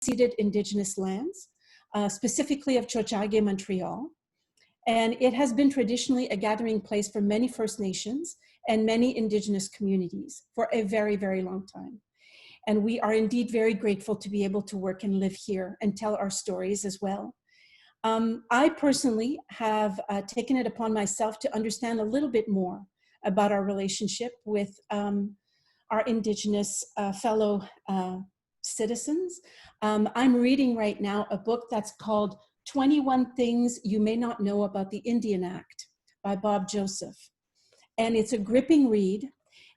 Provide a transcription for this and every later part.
unceded Indigenous lands, specifically of 𝘍𝘢𝘵 Montreal. And it has been traditionally a gathering place for many First Nations and many Indigenous communities for a very, very long time. And we are indeed very grateful to be able to work and live here and tell our stories as well. I personally have taken it upon myself to understand a little bit more about our relationship with our Indigenous fellow citizens. I'm reading right now a book that's called 21 Things You May Not Know About the Indian Act by Bob Joseph. And it's a gripping read,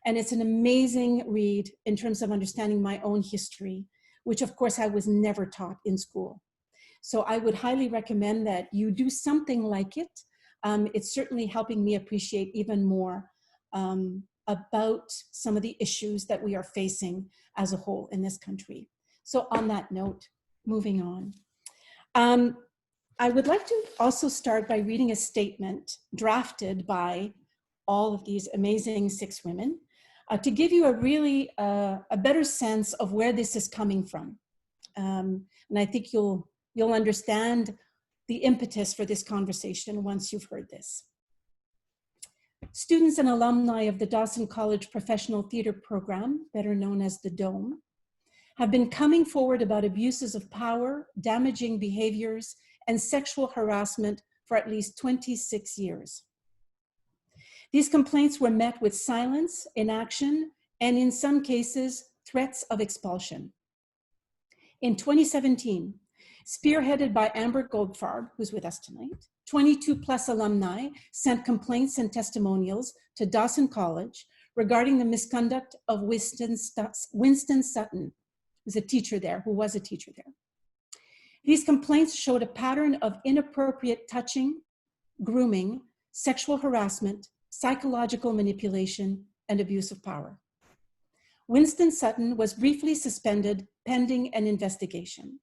and it's an amazing read in terms of understanding my own history, which of course I was never taught in school. So I would highly recommend that you do something like it. It's certainly helping me appreciate even more about some of the issues that we are facing as a whole in this country. So on that note, moving on. I would like to also start by reading a statement drafted by all of these amazing 6 women to give you a really a better sense of where this is coming from. And I think you'll understand the impetus for this conversation once you've heard this. Students and alumni of the Dawson College Professional Theatre Program, better known as the DOME, have been coming forward about abuses of power, damaging behaviors, and sexual harassment for at least 26 years. These complaints were met with silence, inaction, and in some cases, threats of expulsion. In 2017, spearheaded by Amber Goldfarb, who's with us tonight, 22+ alumni sent complaints and testimonials to Dawson College regarding the misconduct of Winston Sutton, who was a teacher there. These complaints showed a pattern of inappropriate touching, grooming, sexual harassment, psychological manipulation, and abuse of power. Winston Sutton was briefly suspended pending an investigation.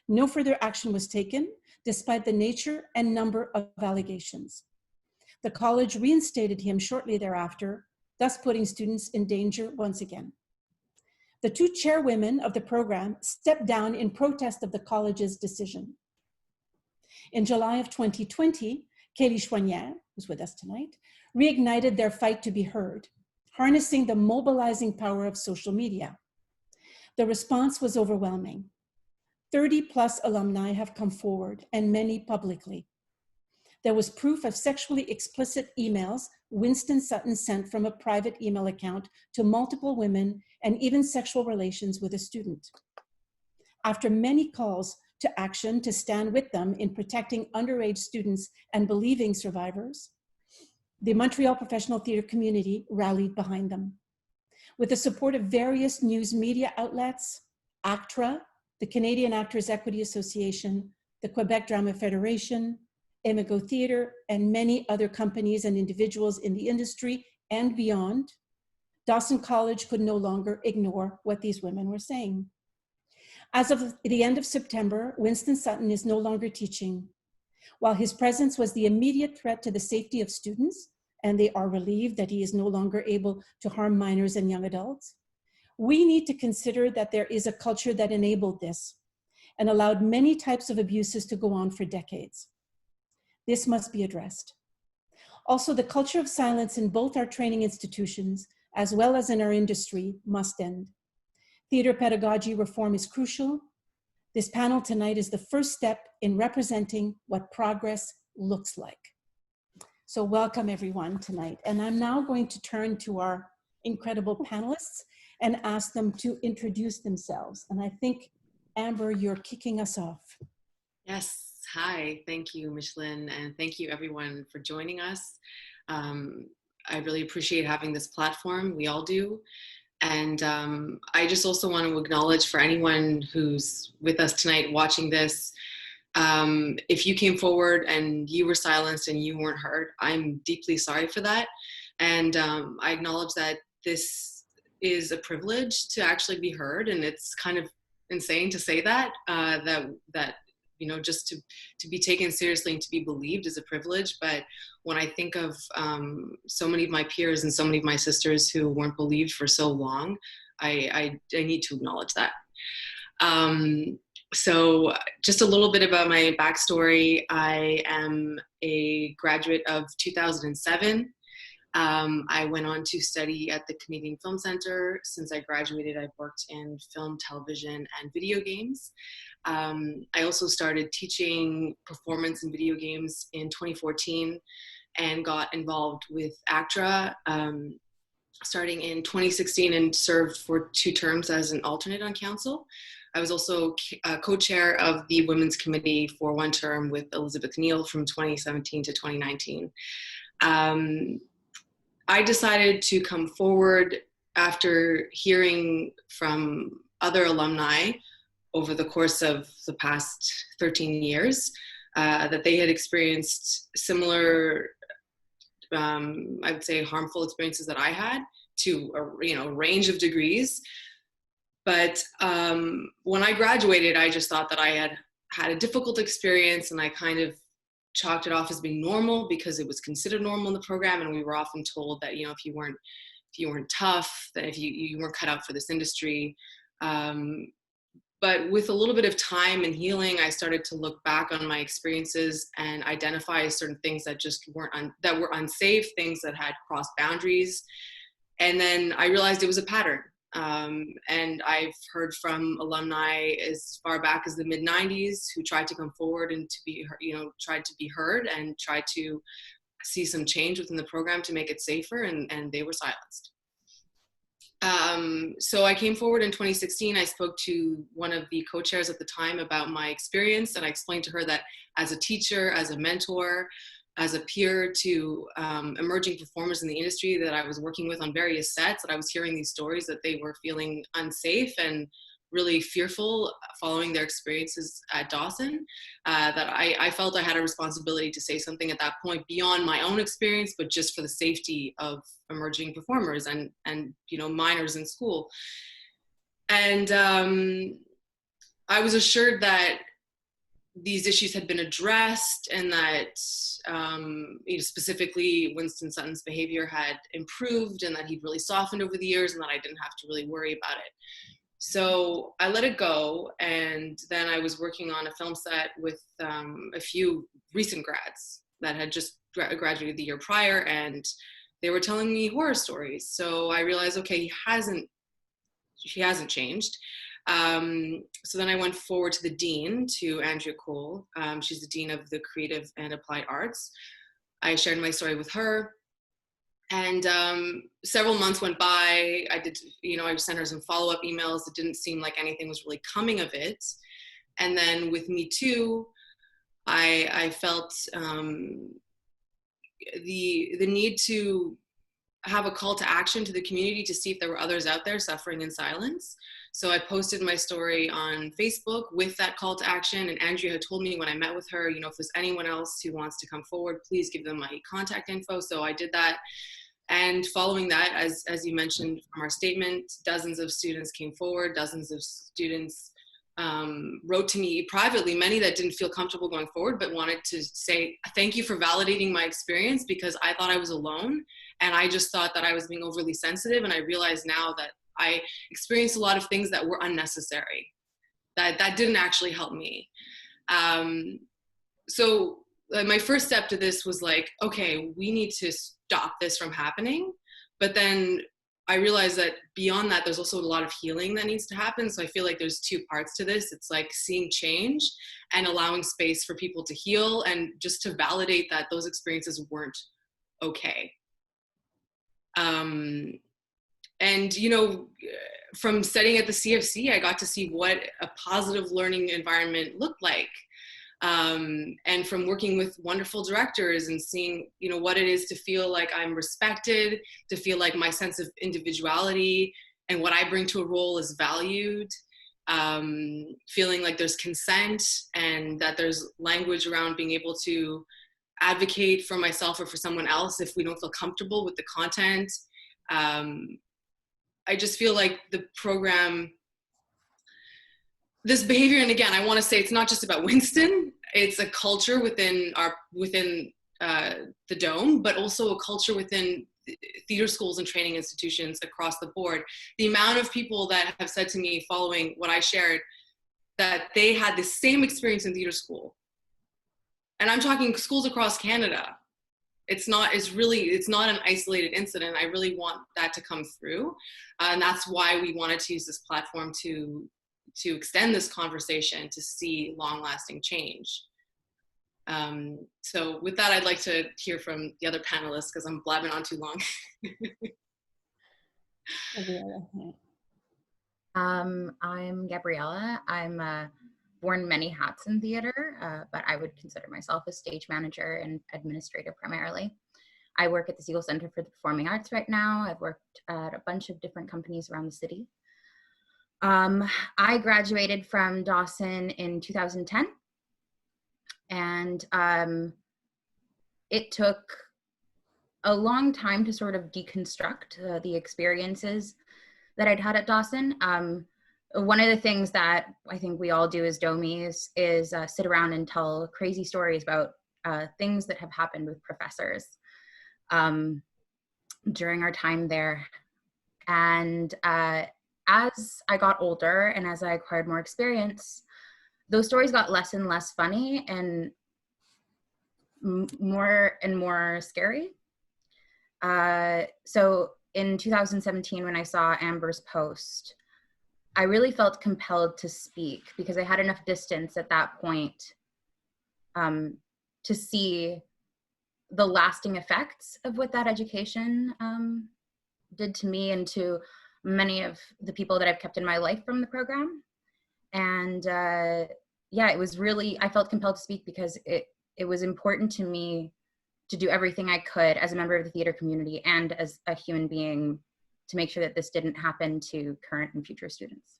No further action was taken, despite the nature and number of allegations. The college reinstated him shortly thereafter, thus putting students in danger once again. The 2 chairwomen of the program stepped down in protest of the college's decision. In July of 2020, Kayleigh Choiniere, who's with us tonight, reignited their fight to be heard, harnessing the mobilizing power of social media. The response was overwhelming. 30+ alumni have come forward, and many publicly. There was proof of sexually explicit emails Winston Sutton sent from a private email account to multiple women, and even sexual relations with a student. After many calls to action to stand with them in protecting underage students and believing survivors, the Montreal professional theatre community rallied behind them. With the support of various news media outlets, ACTRA, the Canadian Actors Equity Association, the Quebec Drama Federation, Imago Theatre, and many other companies and individuals in the industry and beyond, Dawson College could no longer ignore what these women were saying. As of the end of September, Winston Sutton is no longer teaching. While his presence was the immediate threat to the safety of students, and they are relieved that he is no longer able to harm minors and young adults, we need to consider that there is a culture that enabled this and allowed many types of abuses to go on for decades. This must be addressed. Also, the culture of silence in both our training institutions as well as in our industry must end. Theater pedagogy reform is crucial. This panel tonight is the first step in representing what progress looks like. So welcome everyone tonight. And I'm now going to turn to our incredible panelists and ask them to introduce themselves. And I think, Amber, you're kicking us off. Yes, hi, thank you, Micheline, and thank you everyone for joining us. I really appreciate having this platform, we all do. And I just also want to acknowledge for anyone who's with us tonight watching this, if you came forward and you were silenced and you weren't heard, I'm deeply sorry for that. And I acknowledge that this is a privilege to actually be heard, and it's kind of insane to say that, that you know, just to be taken seriously and to be believed is a privilege. But when I think of so many of my peers and so many of my sisters who weren't believed for so long, I need to acknowledge that. So just a little bit about my backstory. I am a graduate of 2007. I went on to study at the Canadian Film Center. Since I graduated, I've worked in film, television, and video games. I also started teaching performance in video games in 2014 and got involved with ACTRA starting in 2016 and served for 2 terms as an alternate on council. I was also co-chair of the Women's Committee for 1 term with Elizabeth Neal from 2017 to 2019. I decided to come forward after hearing from other alumni over the course of the past 13 years that they had experienced similar, I would say, harmful experiences that I had to a range of degrees. But when I graduated, I just thought that I had a difficult experience, and I kind of chalked it off as being normal because it was considered normal in the program, and we were often told that if you weren't tough, that if you weren't cut out for this industry. But with a little bit of time and healing, I started to look back on my experiences and identify certain things that just were unsafe, things that had crossed boundaries. And then I realized it was a pattern. And I've heard from alumni as far back as the mid-90s who tried to come forward and tried to be heard and tried to see some change within the program to make it safer, and they were silenced. So I came forward in 2016. I spoke to one of the co-chairs at the time about my experience, and I explained to her that as a teacher, as a mentor, as a peer to emerging performers in the industry that I was working with on various sets, that I was hearing these stories that they were feeling unsafe and really fearful following their experiences at Dawson, that I felt I had a responsibility to say something at that point beyond my own experience, but just for the safety of emerging performers and minors in school. And I was assured that these issues had been addressed, and that specifically Winston Sutton's behavior had improved, and that he'd really softened over the years, and that I didn't have to really worry about it. So I let it go, and then I was working on a film set with a few recent grads that had just graduated the year prior, and they were telling me horror stories. So I realized, okay, he hasn't changed. So then I went forward to the dean, to Andrea Cole. She's the dean of the Creative and Applied Arts. I shared my story with her, and several months went by. I sent her some follow-up emails. It didn't seem like anything was really coming of it. And then with Me Too, I felt the need to have a call to action to the community to see if there were others out there suffering in silence. So I posted my story on Facebook with that call to action, and Andrea had told me when I met with her, if there's anyone else who wants to come forward, please give them my contact info. So I did that. And following that, as you mentioned from our statement, dozens of students came forward, dozens of students wrote to me privately, many that didn't feel comfortable going forward, but wanted to say, thank you for validating my experience, because I thought I was alone. And I just thought that I was being overly sensitive. And I realize now that I experienced a lot of things that were unnecessary, that didn't actually help me. So my first step to this was like, okay, we need to stop this from happening. But then I realized that beyond that, there's also a lot of healing that needs to happen. So I feel like there's 2 parts to this. It's like seeing change and allowing space for people to heal, and just to validate that those experiences weren't okay. And, from studying at the CFC, I got to see what a positive learning environment looked like. And from working with wonderful directors and seeing, what it is to feel like I'm respected, to feel like my sense of individuality and what I bring to a role is valued, feeling like there's consent and that there's language around being able to advocate for myself or for someone else if we don't feel comfortable with the content. I just feel like the program, this behavior, and again, I want to say it's not just about Winston, it's a culture within the Dome, but also a culture within theater schools and training institutions across the board. The amount of people that have said to me following what I shared, that they had the same experience in theater school. And I'm talking schools across Canada. It's not an isolated incident. I really want that to come through. And that's why we wanted to use this platform to extend this conversation to see long-lasting change. So with that, I'd like to hear from the other panelists because I'm blabbing on too long. I'm Gabriela. I'm worn many hats in theater, but I would consider myself a stage manager and administrator primarily. I work at the Siegel Center for the Performing Arts right now. I've worked at a bunch of different companies around the city. I graduated from Dawson in 2010, and it took a long time to sort of deconstruct the experiences that I'd had at Dawson. One of the things that I think we all do as Domies is sit around and tell crazy stories about things that have happened with professors during our time there. And as I got older and as I acquired more experience, those stories got less and less funny and more and more scary. So in 2017, when I saw Amber's post, I really felt compelled to speak because I had enough distance at that point to see the lasting effects of what that education did to me and to many of the people that I've kept in my life from the program. And yeah, it was really, I felt compelled to speak because it was important to me to do everything I could as a member of the theater community and as a human being to make sure that this didn't happen to current and future students.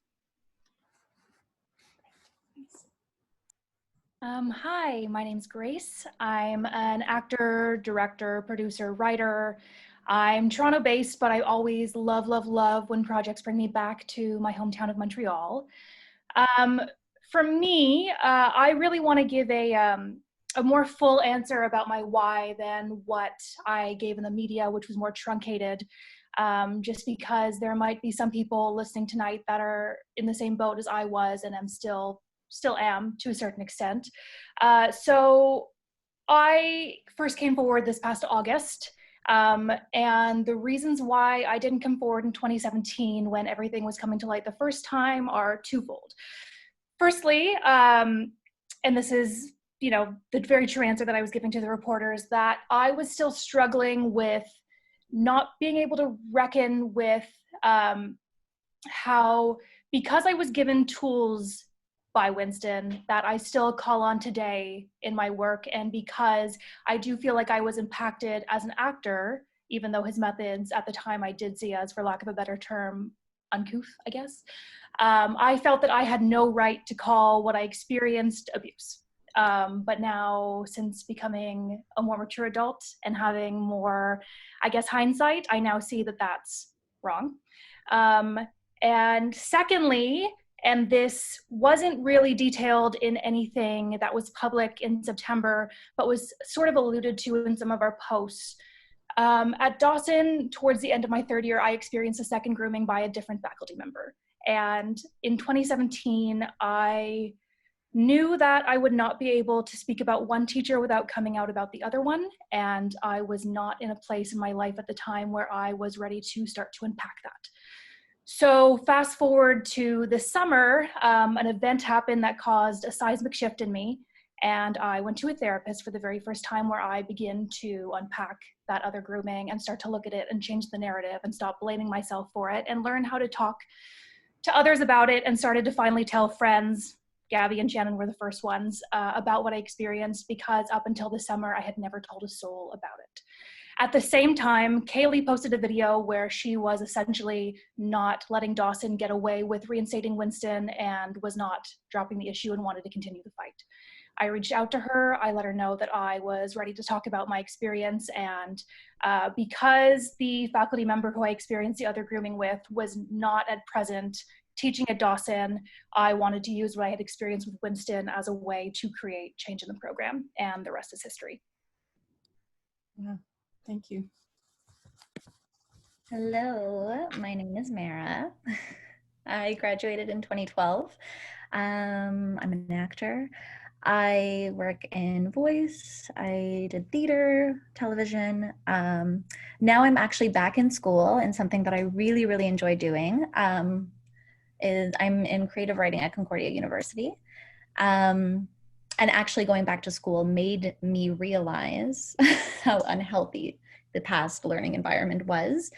Hi, my name's Grace. I'm an actor, director, producer, writer. I'm Toronto based, but I always love, love, love when projects bring me back to my hometown of Montreal. For me, I really want to give a more full answer about my why than what I gave in the media, which was more truncated, just because there might be some people listening tonight that are in the same boat as I was and I'm still am to a certain extent. So I first came forward this past August, and the reasons why I didn't come forward in 2017 when everything was coming to light the first time are twofold. Firstly, and this is, you know, the very true answer that I was giving to the reporters, that I was still struggling with not being able to reckon with how, because I was given tools by Winston that I still call on today in my work, and because I do feel like I was impacted as an actor, even though his methods at the time I did see as, for lack of a better term, uncouth, I guess, I felt that I had no right to call what I experienced abuse. But now, since becoming a more mature adult and having more, I guess, hindsight, I now see that that's wrong. And secondly, and this wasn't really detailed in anything that was public in September, but was sort of alluded to in some of our posts. At Dawson, towards the end of my third year, I experienced a second grooming by a different faculty member. And in 2017, I knew that I would not be able to speak about one teacher without coming out about the other one. And I was not in a place in my life at the time where I was ready to start to unpack that. So fast forward to this summer, an event happened that caused a seismic shift in me. And I went to a therapist for the very first time, where I begin to unpack that other grooming and start to look at it and change the narrative and stop blaming myself for it and learn how to talk to others about it, and started to finally tell friends. Gabby and Shannon were the first ones about what I experienced, because up until this summer, I had never told a soul about it. At the same time, Kayleigh posted a video where she was essentially not letting Dawson get away with reinstating Winston and was not dropping the issue and wanted to continue the fight. I reached out to her. I let her know that I was ready to talk about my experience, and because the faculty member who I experienced the other grooming with was not at present teaching at Dawson, I wanted to use what I had experienced with Winston as a way to create change in the program, and the rest is history. Yeah, thank you. Hello, my name is Mara. I graduated in 2012. I'm an actor. I work in voice. I did theater, television. Now I'm actually back in school, and something that I really, really enjoy doing is I'm in creative writing at Concordia University. And actually going back to school made me realize how unhealthy the past learning environment was.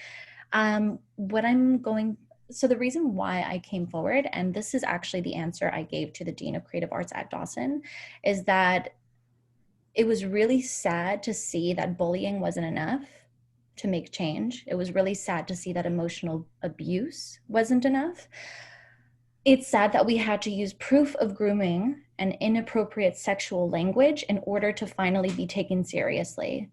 So the reason why I came forward, and this is actually the answer I gave to the Dean of Creative Arts at Dawson, is that it was really sad to see that bullying wasn't enough to make change. It was really sad to see that emotional abuse wasn't enough. It's sad that we had to use proof of grooming and inappropriate sexual language in order to finally be taken seriously.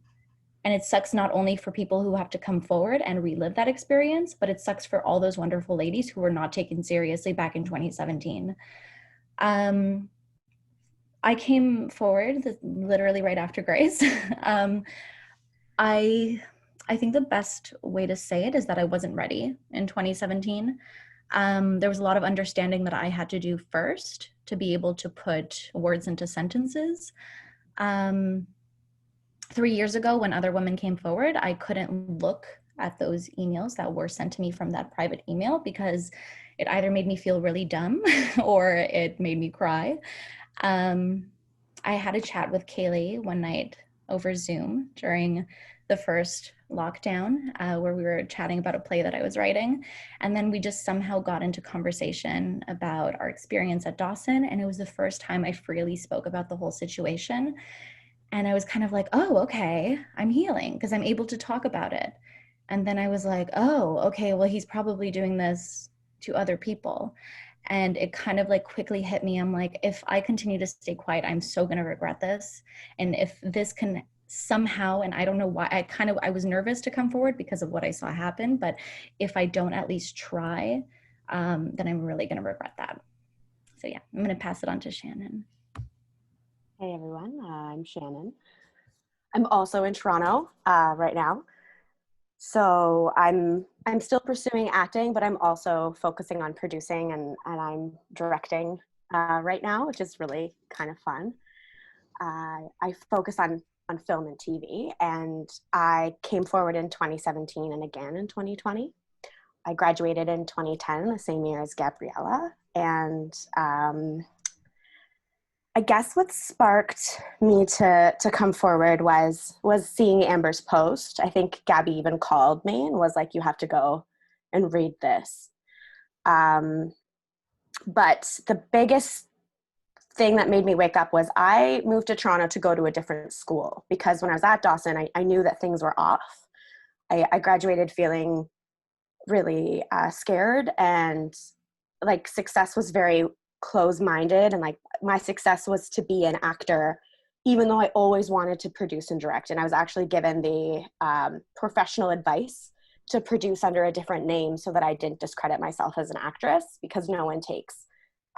And it sucks not only for people who have to come forward and relive that experience, but it sucks for all those wonderful ladies who were not taken seriously back in 2017. I came forward literally right after Grace. I think the best way to say it is that I wasn't ready in 2017. There was a lot of understanding that I had to do first to be able to put words into sentences. 3 years ago, when other women came forward, I couldn't look at those emails that were sent to me from that private email because it either made me feel really dumb or it made me cry. I had a chat with Kayleigh one night over Zoom during the first lockdown where we were chatting about a play that I was writing. And then we just somehow got into conversation about our experience at Dawson. And it was the first time I freely spoke about the whole situation. And I was kind of like, oh, okay, I'm healing because I'm able to talk about it. And then I was like, oh, okay, well, he's probably doing this to other people. And it kind of like quickly hit me. I'm like, if I continue to stay quiet, I'm so going to regret this. And if this can somehow, and I don't know why, I was nervous to come forward because of what I saw happen. But if I don't at least try, then I'm really going to regret that. So yeah, I'm going to pass it on to Shannon. Hey everyone, I'm Shannon. I'm also in Toronto right now. So I'm still pursuing acting, but I'm also focusing on producing and I'm directing right now, which is really kind of fun. I focus on film and TV, and I came forward in 2017 and again in 2020. I graduated in 2010, the same year as Gabriela, and I guess what sparked me to come forward was seeing Amber's post. I think Gabby even called me and was like, you have to go and read this. But the biggest thing that made me wake up was I moved to Toronto to go to a different school because when I was at Dawson, I knew that things were off. I graduated feeling really scared, and like success was very close-minded, and like my success was to be an actor, even though I always wanted to produce and direct. And I was actually given the professional advice to produce under a different name so that I didn't discredit myself as an actress, because no one takes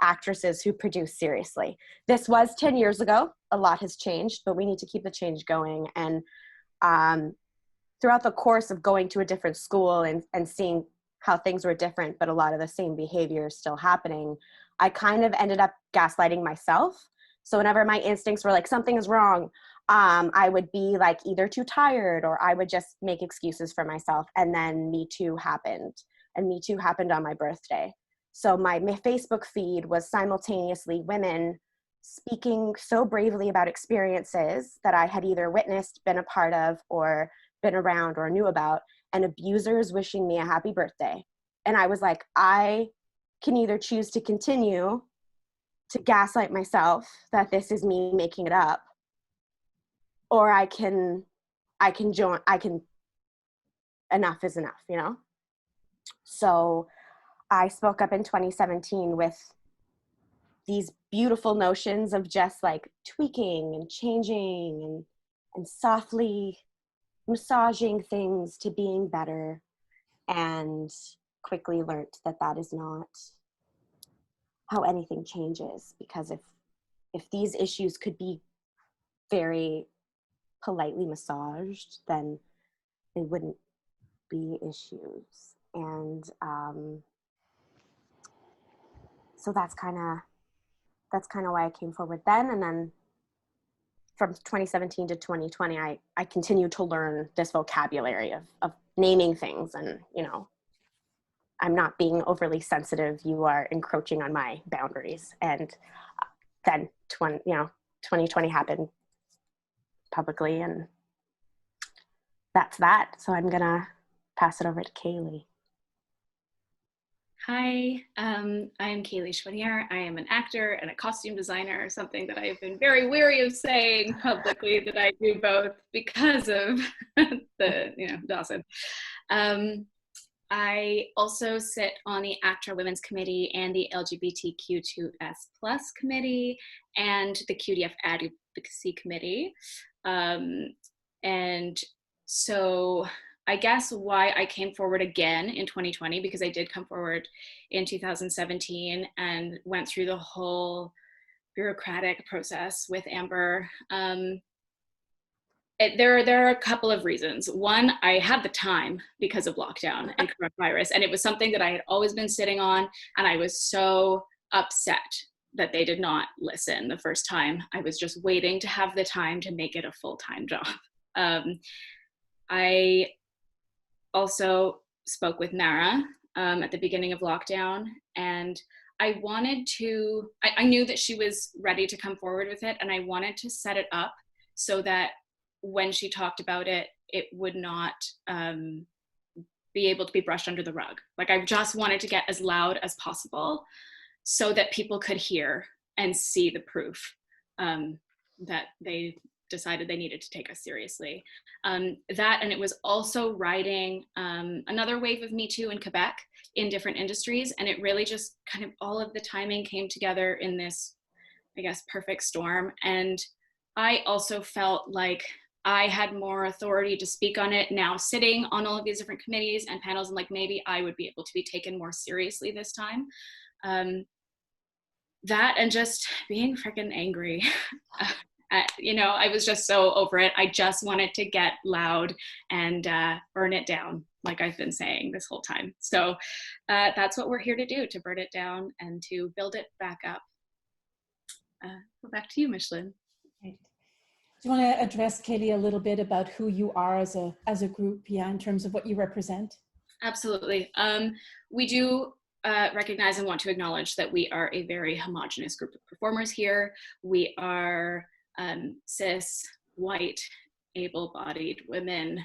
actresses who produce seriously. This was 10 years ago. A lot has changed, but we need to keep the change going. And throughout the course of going to a different school and seeing how things were different, but a lot of the same behaviors still happening, I kind of ended up gaslighting myself. So whenever my instincts were like, something is wrong, I would be like either too tired or I would just make excuses for myself. And then Me Too happened. And Me Too happened on my birthday. So my Facebook feed was simultaneously women speaking so bravely about experiences that I had either witnessed, been a part of, or been around or knew about, and abusers wishing me a happy birthday. And I was like, I can either choose to continue to gaslight myself that this is me making it up, or I can enough is enough, you know? So I spoke up in 2017 with these beautiful notions of just like tweaking and changing and softly massaging things to being better, and quickly learned that that is not how anything changes, because if these issues could be very politely massaged, then they wouldn't be issues. And so that's kind of that's kind of why I came forward then. And then from 2017 to 2020, I continued to learn this vocabulary of naming things. And, you know, I'm not being overly sensitive. You are encroaching on my boundaries. And then 2020 happened publicly, and that's that. So I'm gonna pass it over to Kayleigh. Hi, I am Kayleigh Choiniere. I am an actor and a costume designer, something that I have been very weary of saying publicly that I do both because of Dawson. I also sit on the ACTRA Women's Committee and the LGBTQ2S+ Committee and the QDF Advocacy Committee. And so I guess why I came forward again in 2020, because I did come forward in 2017 and went through the whole bureaucratic process with Amber. There are a couple of reasons. One, I had the time because of lockdown and coronavirus, and it was something that I had always been sitting on, and I was so upset that they did not listen the first time. I was just waiting to have the time to make it a full-time job. I also spoke with Mara at the beginning of lockdown, and I knew that she was ready to come forward with it, and I wanted to set it up so that when she talked about it, it would not be able to be brushed under the rug. Like, I just wanted to get as loud as possible so that people could hear and see the proof that they decided they needed to take us seriously. That, and it was also riding another wave of Me Too in Quebec in different industries. And it really just kind of, all of the timing came together in this, I guess, perfect storm. And I also felt like I had more authority to speak on it now, sitting on all of these different committees and panels, and like, maybe I would be able to be taken more seriously this time. That, and just being freaking angry. I was just so over it. I just wanted to get loud and burn it down, like I've been saying this whole time. So that's what we're here to do, to burn it down and to build it back up. Go back to you, Micheline. Right. Do you want to address, Kayleigh, a little bit about who you are as a group, in terms of what you represent? Absolutely. We do recognize and want to acknowledge that we are a very homogenous group of performers here. We are cis, white, able-bodied women.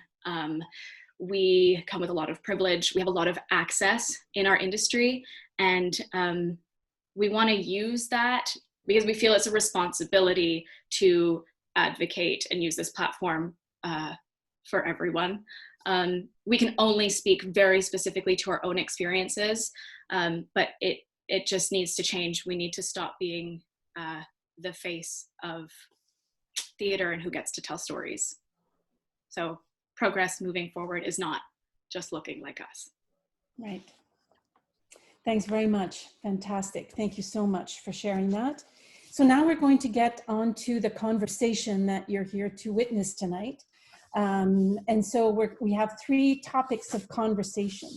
We come with a lot of privilege. We have a lot of access in our industry, and we want to use that because we feel it's a responsibility to advocate and use this platform for everyone. We can only speak very specifically to our own experiences, but it just needs to change. We need to stop being the face of theater and who gets to tell stories. So progress moving forward is not just looking like us. Right. Thanks very much. Fantastic. Thank you so much for sharing that. So now we're going to get on to the conversation that you're here to witness tonight. And so we have 3 topics of conversation.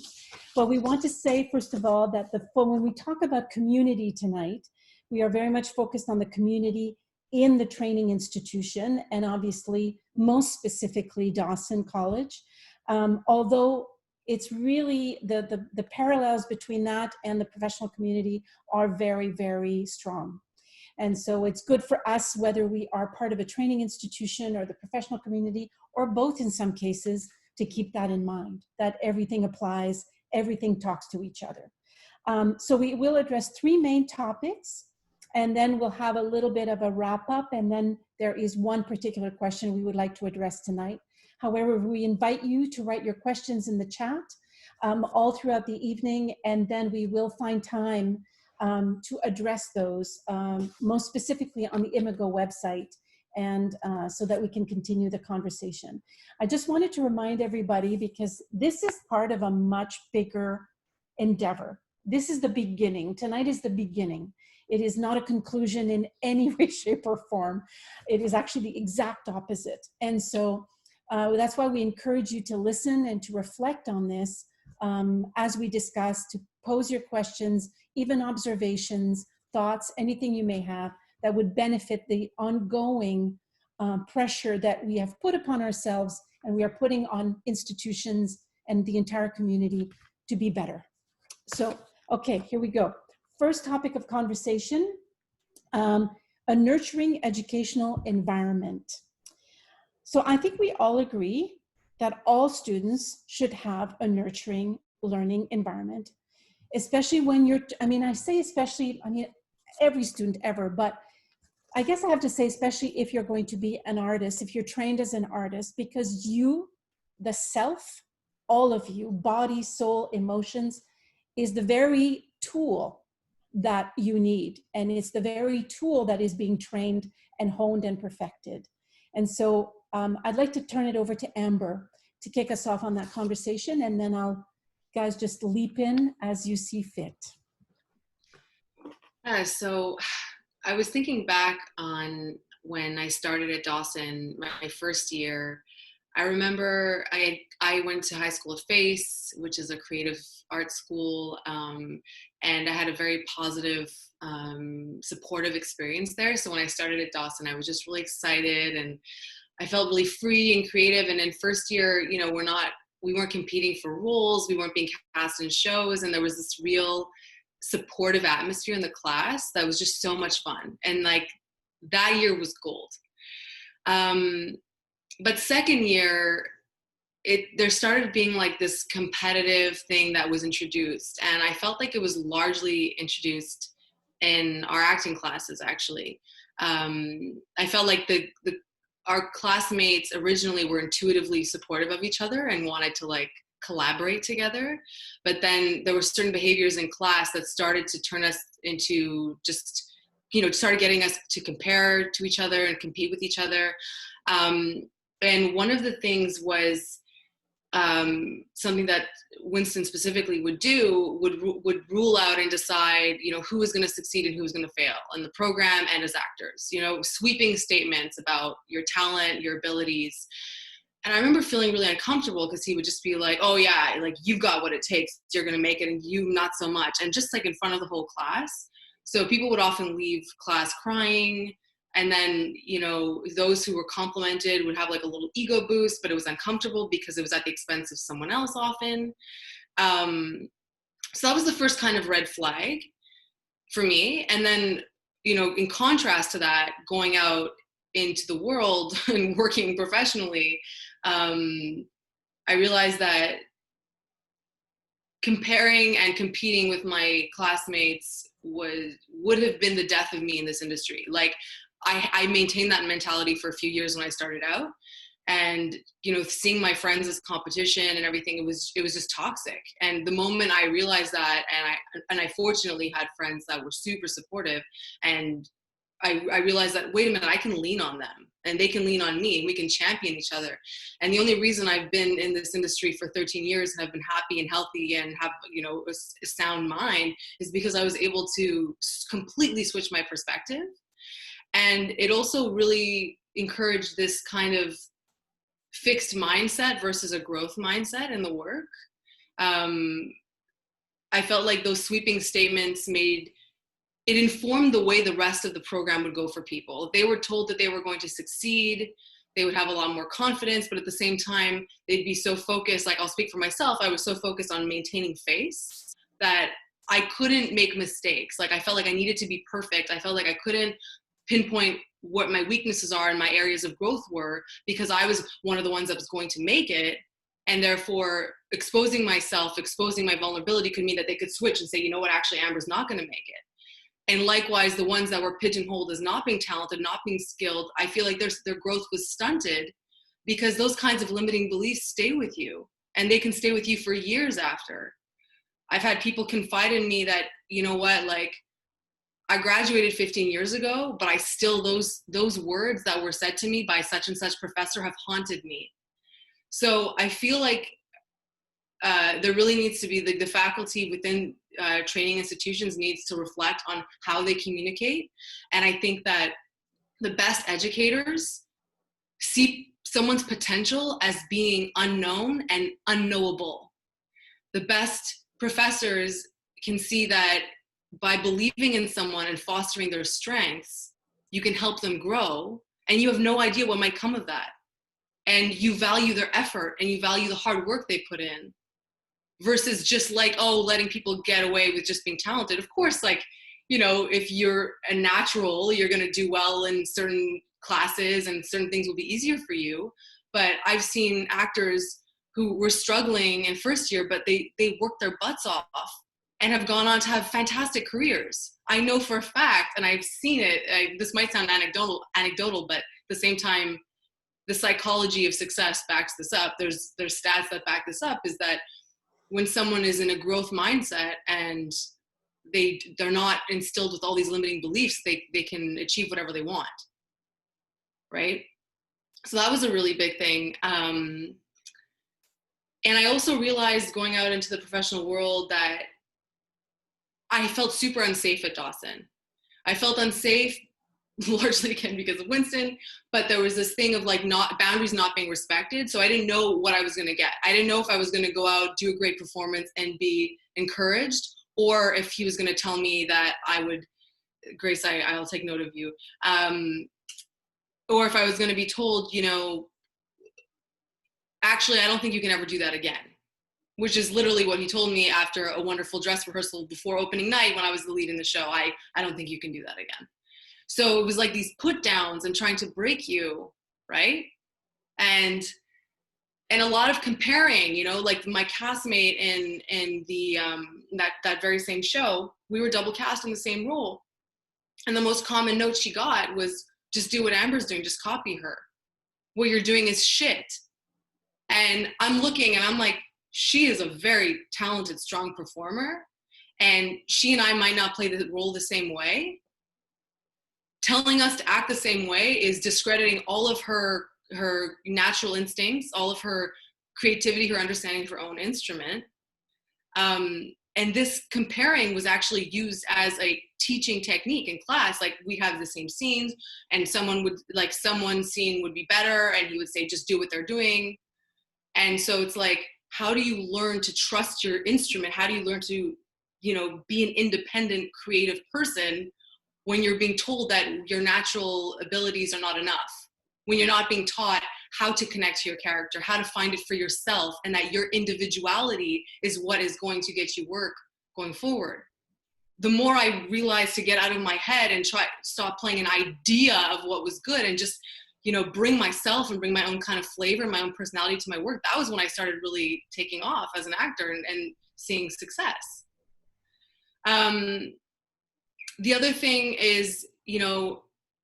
Well, we want to say, first of all, that when we talk about community tonight, we are very much focused on the community in the training institution, and obviously, most specifically, Dawson College. Although it's really, the parallels between that and the professional community are very, very strong. And so it's good for us, whether we are part of a training institution or the professional community, or both in some cases, to keep that in mind, that everything applies, everything talks to each other. So we will address 3 main topics, and then we'll have a little bit of a wrap up, and then there is one particular question we would like to address tonight. However, we invite you to write your questions in the chat all throughout the evening, and then we will find time to address those, most specifically on the Imago website, and so that we can continue the conversation. I just wanted to remind everybody, because this is part of a much bigger endeavor. This is the beginning. Tonight is the beginning. It is not a conclusion in any way, shape, or form. It is actually the exact opposite. And so that's why we encourage you to listen and to reflect on this as we discuss, to pose your questions, even observations, thoughts, anything you may have that would benefit the ongoing pressure that we have put upon ourselves and we are putting on institutions and the entire community to be better. So, okay, here we go. First topic of conversation, a nurturing educational environment. So I think we all agree that all students should have a nurturing learning environment, especially when you're, I say especially, every student ever, but I guess I have to say, especially if you're going to be an artist, if you're trained as an artist, because you, the self, all of you, body, soul, emotions, is the very tool that you need. And it's the very tool that is being trained and honed and perfected. And so I'd like to turn it over to Amber to kick us off on that conversation. And then I'll, guys, just leap in as you see fit. So I was thinking back on when I started at Dawson, my first year. I remember I went to high school at FACE, which is a creative arts school, and I had a very positive, supportive experience there. So when I started at Dawson, I was just really excited and I felt really free and creative. And in first year, you know, we weren't competing for roles, we weren't being cast in shows, and there was this real supportive atmosphere in the class that was just so much fun. And like that year was gold. But second year, there started being like this competitive thing that was introduced. And I felt like it was largely introduced in our acting classes, actually. I felt like our classmates originally were intuitively supportive of each other and wanted to like collaborate together. But then there were certain behaviors in class that started to turn us into just, you know, started getting us to compare to each other and compete with each other. And one of the things was something that Winston specifically would do, would rule out and decide, you know, who is going to succeed and who is going to fail in the program and as actors, you know, sweeping statements about your talent, your abilities. And I remember feeling really uncomfortable because he would just be like, oh yeah, like you've got what it takes, you're going to make it, and you not so much. And just like in front of the whole class. So people would often leave class crying. And then, you know, those who were complimented would have like a little ego boost, but it was uncomfortable because it was at the expense of someone else often. So that was the first kind of red flag for me. And then, you know, in contrast to that, going out into the world and working professionally, I realized that comparing and competing with my classmates would have been the death of me in this industry. Like, I maintained that mentality for a few years when I started out, and, you know, seeing my friends as competition and everything, it was just toxic. And the moment I realized that, and I fortunately had friends that were super supportive, and I realized that, wait a minute, I can lean on them and they can lean on me and we can champion each other. And the only reason I've been in this industry for 13 years and have been happy and healthy and have, you know, a sound mind is because I was able to completely switch my perspective. And it also really encouraged this kind of fixed mindset versus a growth mindset in the work. I felt like those sweeping statements it informed the way the rest of the program would go for people. They were told that they were going to succeed, they would have a lot more confidence, but at the same time, they'd be so focused, like I'll speak for myself, I was so focused on maintaining face that I couldn't make mistakes. Like I felt like I needed to be perfect. I felt like I couldn't pinpoint what my weaknesses are and my areas of growth were, because I was one of the ones that was going to make it. And therefore exposing myself, exposing my vulnerability could mean that they could switch and say, you know what, actually Amber's not going to make it. And likewise, the ones that were pigeonholed as not being talented, not being skilled, I feel like their growth was stunted, because those kinds of limiting beliefs stay with you and they can stay with you for years after. I've had people confide in me that, you know what, like, I graduated 15 years ago, but I still, those words that were said to me by such and such professor have haunted me. So I feel like there really needs to be the faculty within training institutions needs to reflect on how they communicate. And I think that the best educators see someone's potential as being unknown and unknowable. The best professors can see that by believing in someone and fostering their strengths, you can help them grow, and you have no idea what might come of that. And you value their effort and you value the hard work they put in, versus just like, oh, letting people get away with just being talented. Of course, like, you know, if you're a natural, you're going to do well in certain classes and certain things will be easier for you. But I've seen actors who were struggling in first year, but they worked their butts off and have gone on to have fantastic careers. I know for a fact, and I've seen it, this might sound anecdotal, but at the same time, the psychology of success backs this up. There's stats that back this up, is that when someone is in a growth mindset and they're not instilled with all these limiting beliefs, they can achieve whatever they want, right? So that was a really big thing. And I also realized going out into the professional world that I felt super unsafe at Dawson. I felt unsafe largely again because of Winston, but there was this thing of like boundaries not being respected. So I didn't know what I was going to get. I didn't know if I was going to go out, do a great performance and be encouraged, or if he was going to tell me that I would, Grace, I'll take note of you. Or if I was going to be told, you know, actually, I don't think you can ever do that again, which is literally what he told me after a wonderful dress rehearsal before opening night when I was the lead in the show. I don't think you can do that again. So it was like these put downs and trying to break you, right? And a lot of comparing, you know, like my castmate in the that very same show, we were double cast in the same role. And the most common note she got was, just do what Amber's doing, just copy her. What you're doing is shit. And I'm looking and I'm like, she is a very talented, strong performer. And she and I might not play the role the same way. Telling us to act the same way is discrediting all of her natural instincts, all of her creativity, her understanding of her own instrument. And this comparing was actually used as a teaching technique in class. Like, we have the same scenes and someone's scene would be better and he would say, just do what they're doing. And so it's like, how do you learn to trust your instrument? How do you learn to, you know, be an independent, creative person when you're being told that your natural abilities are not enough? When you're not being taught how to connect to your character, how to find it for yourself, and that your individuality is what is going to get you work going forward. The more I realized to get out of my head and stop playing an idea of what was good and just, you know, bring myself and bring my own kind of flavor, my own personality to my work, that was when I started really taking off as an actor and seeing success. The other thing is, you know,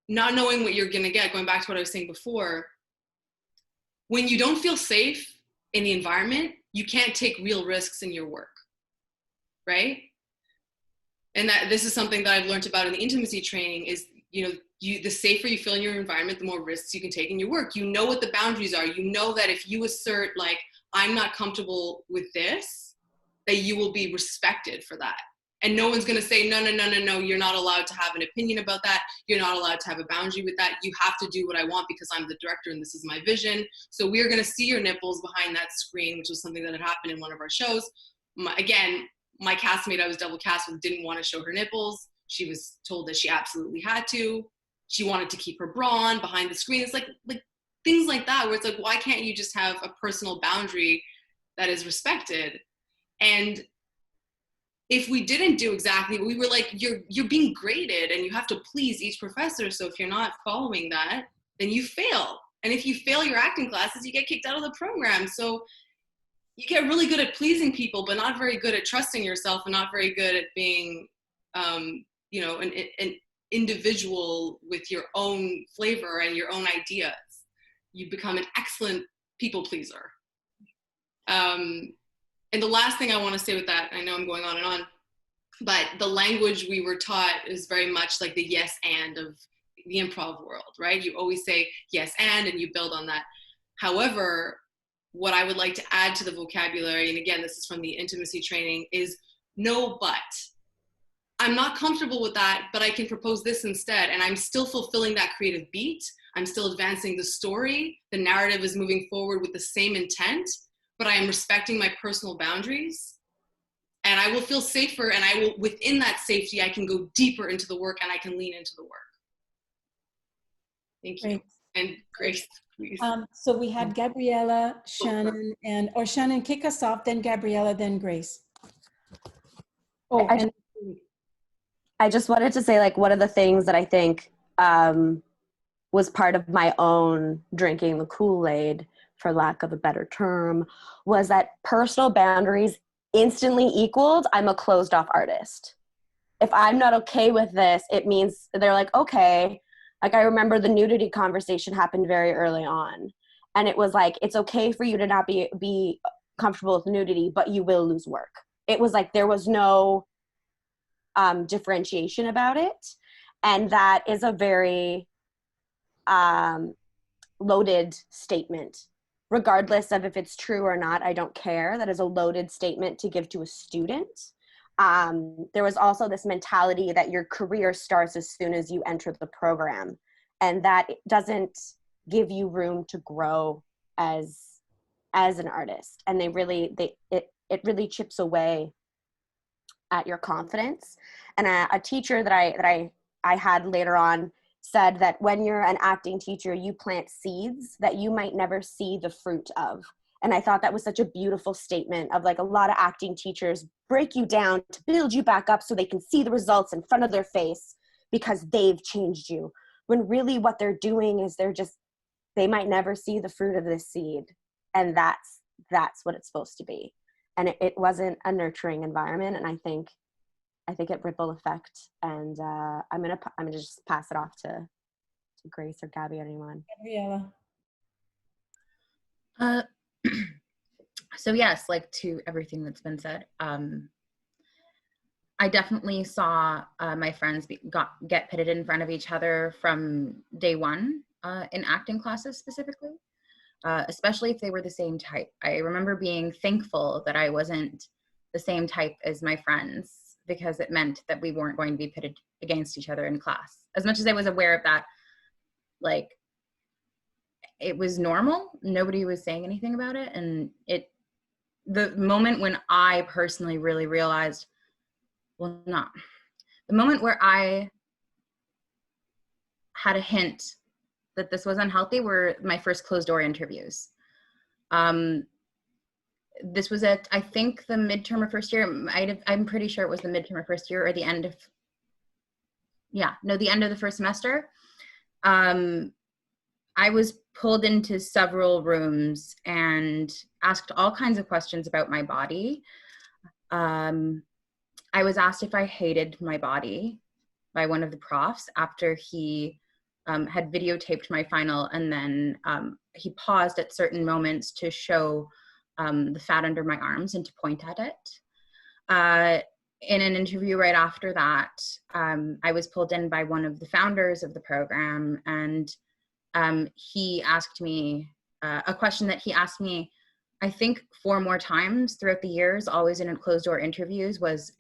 not knowing what you're going to get, going back to what I was saying before. When you don't feel safe in the environment, you can't take real risks in your work, right? And that this is something that I've learned about in the intimacy training is, you know, the safer you feel in your environment, the more risks you can take in your work. You know what the boundaries are. You know that if you assert, like, I'm not comfortable with this, that you will be respected for that. And no one's going to say, no, you're not allowed to have an opinion about that. You're not allowed to have a boundary with that. You have to do what I want because I'm the director and this is my vision. So we're going to see your nipples behind that screen, which was something that had happened in one of our shows. My castmate I was double cast with didn't want to show her nipples. She was told that she absolutely had to. She wanted to keep her bra on behind the screen. It's like things like that, where it's like, why can't you just have a personal boundary that is respected? And if we didn't do exactly, we were like, you're being graded and you have to please each professor. So if you're not following that, then you fail. And if you fail your acting classes, you get kicked out of the program. So you get really good at pleasing people, but not very good at trusting yourself and not very good at being, you know, an individual with your own flavor and your own ideas. You become an excellent people pleaser. And the last thing I want to say with that, I know I'm going on and on, but the language we were taught is very much like the yes and of the improv world, right? You always say yes and you build on that. However, what I would like to add to the vocabulary, and again, this is from the intimacy training, is no but. I'm not comfortable with that, but I can propose this instead, and I'm still fulfilling that creative beat. I'm still advancing the story. The narrative is moving forward with the same intent, but I am respecting my personal boundaries. and I will feel safer, and I will, within that safety, I can go deeper into the work and I can lean into the work. Thank you. Great. And Grace, please. So we had Gabriela, Shannon, or Shannon, kick us off, then Gabriela, then Grace. Oh, and I just wanted to say, like, one of the things that I think was part of my own drinking the Kool-Aid, for lack of a better term, was that personal boundaries instantly equaled I'm a closed off artist. If I'm not okay with this, it means they're like, okay. Like, I remember the nudity conversation happened very early on. And it was like, it's okay for you to not be comfortable with nudity, but you will lose work. It was like, there was no differentiation about it. And that is a very loaded statement. Regardless of if it's true or not, I don't care. That is a loaded statement to give to a student. There was also this mentality that your career starts as soon as you enter the program, and that doesn't give you room to grow as an artist. And it really chips away at your confidence. And a teacher that I had later on said that when you're an acting teacher, you plant seeds that you might never see the fruit of. And I thought that was such a beautiful statement of, like, a lot of acting teachers break you down to build you back up so they can see the results in front of their face because they've changed you. When really what they're doing is they might never see the fruit of this seed. And that's what it's supposed to be. And it wasn't a nurturing environment. And I think it ripple effect. And I'm gonna just pass it off to Grace or Gabby or anyone. Gabriela. So yes, like, to everything that's been said, I definitely saw my friends get pitted in front of each other from day one in acting classes specifically, especially if they were the same type. I remember being thankful that I wasn't the same type as my friends, because it meant that we weren't going to be pitted against each other in class. As much as I was aware of that, like, it was normal. Nobody was saying anything about it. And the moment when I personally really realized, the moment where I had a hint that this was unhealthy were my first closed door interviews. This was at, I think, the midterm of first year. I'm pretty sure it was the midterm of first year, or the end of, the end of the first semester. I was pulled into several rooms and asked all kinds of questions about my body. I was asked if I hated my body by one of the profs after he had videotaped my final, and then he paused at certain moments to show the fat under my arms and to point at it. In an interview right after that, I was pulled in by one of the founders of the program, and he asked me a question that he asked me, I think, 4 more times throughout the years, always in closed door interviews, was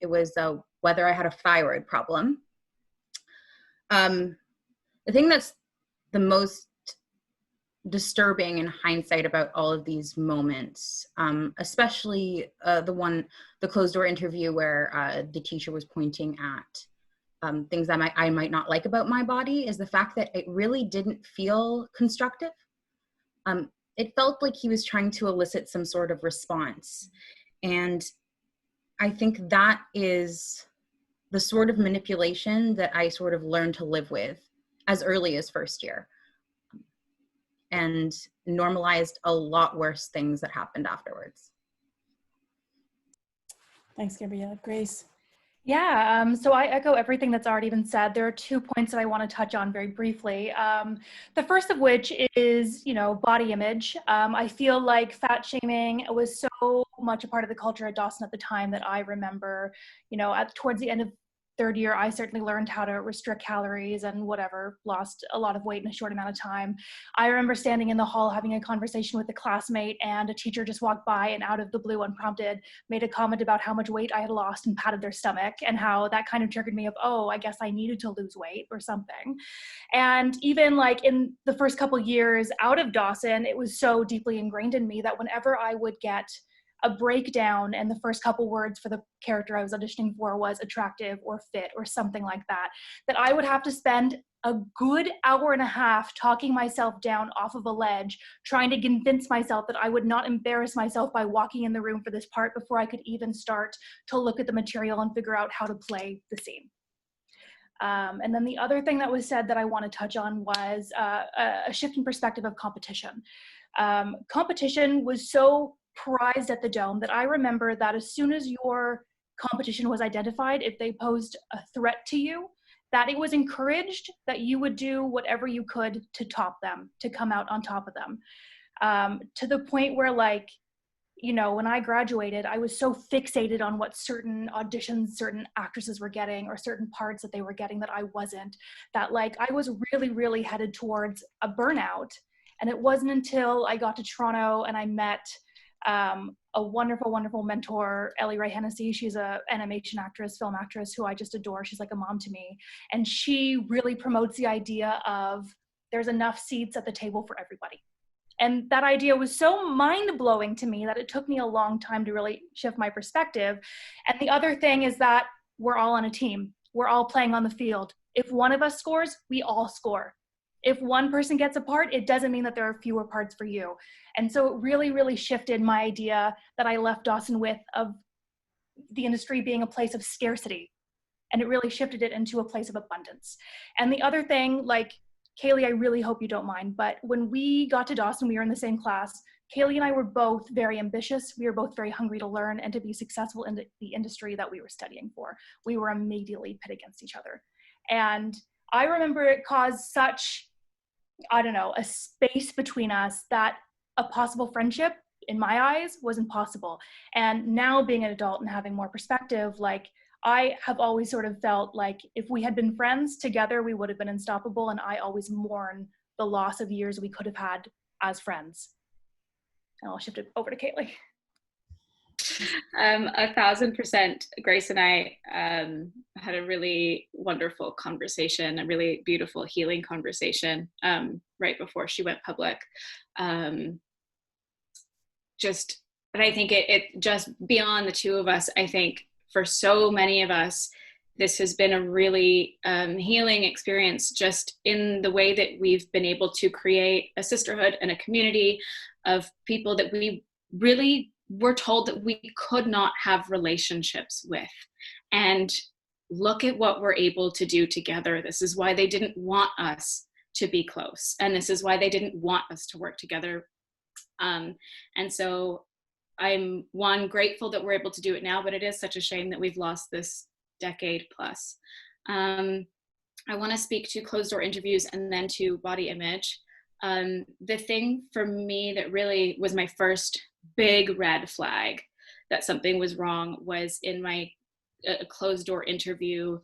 whether I had a thyroid problem. The thing that's the most disturbing in hindsight about all of these moments, especially the closed door interview where the teacher was pointing at things that I might not like about my body, is the fact that it really didn't feel constructive. It felt like he was trying to elicit some sort of response. And I think that is the sort of manipulation that I sort of learned to live with as early as first year, and normalized a lot worse things that happened afterwards. Thanks, Gabriela. Grace. Yeah, so I echo everything that's already been said. There are 2 points that I want to touch on very briefly. The first of which is, body image. I feel like fat shaming was so much a part of the culture at Dawson at the time that I remember, towards the end of 3rd year, I certainly learned how to restrict calories and lost a lot of weight in a short amount of time. I remember standing in the hall having a conversation with a classmate, and a teacher just walked by and out of the blue, unprompted, made a comment about how much weight I had lost and patted their stomach, and how that kind of triggered me of, oh, I guess I needed to lose weight or something. And even like in the first couple years out of Dawson, it was so deeply ingrained in me that whenever I would get a breakdown, and the first couple words for the character I was auditioning for was attractive or fit or something like that, that I would have to spend a good hour and a half talking myself down off of a ledge, trying to convince myself that I would not embarrass myself by walking in the room for this part before I could even start to look at the material and figure out how to play the scene. And then the other thing that was said that I want to touch on was a shift in perspective of competition. Competition was so prized at the Dome that I remember that as soon as your competition was identified, if they posed a threat to you, that it was encouraged that you would do whatever you could to top them, to come out on top of them. To the point where, like, you know, when I graduated, I was so fixated on what certain auditions certain actresses were getting or certain parts that they were getting that I wasn't, that like I was really, really headed towards a burnout. And it wasn't until I got to Toronto and I met a wonderful, wonderful mentor, Ellie Ray Hennessy. She's an animation actress, film actress who I just adore. She's like a mom to me. And she really promotes the idea of there's enough seats at the table for everybody. And that idea was so mind-blowing to me that it took me a long time to really shift my perspective. And the other thing is that we're all on a team. We're all playing on the field. If one of us scores, we all score. If one person gets a part, it doesn't mean that there are fewer parts for you. And so it really, really shifted my idea that I left Dawson with of the industry being a place of scarcity. And it really shifted it into a place of abundance. And the other thing, like, Kayleigh, I really hope you don't mind, but when we got to Dawson, we were in the same class. Kayleigh and I were both very ambitious. We were both very hungry to learn and to be successful in the industry that we were studying for. We were immediately pit against each other. And I remember it caused such, I don't know, a space between us that a possible friendship, in my eyes, was impossible. And now being an adult and having more perspective, like, I have always sort of felt like if we had been friends together, we would have been unstoppable. And I always mourn the loss of years we could have had as friends. And I'll shift it over to Kayleigh. 1000%. Grace and I had a really wonderful conversation, a really beautiful healing conversation right before she went public. And I think it just beyond the two of us, I think for so many of us, this has been a really healing experience, just in the way that we've been able to create a sisterhood and a community of people that we really were told that we could not have relationships with. And look at what we're able to do together. This is why they didn't want us to be close. And this is why they didn't want us to work together. And so I'm grateful that we're able to do it now, but it is such a shame that we've lost this decade plus. I want to speak to closed door interviews and then to body image. The thing for me that really was my first big red flag that something was wrong was in my closed door interview,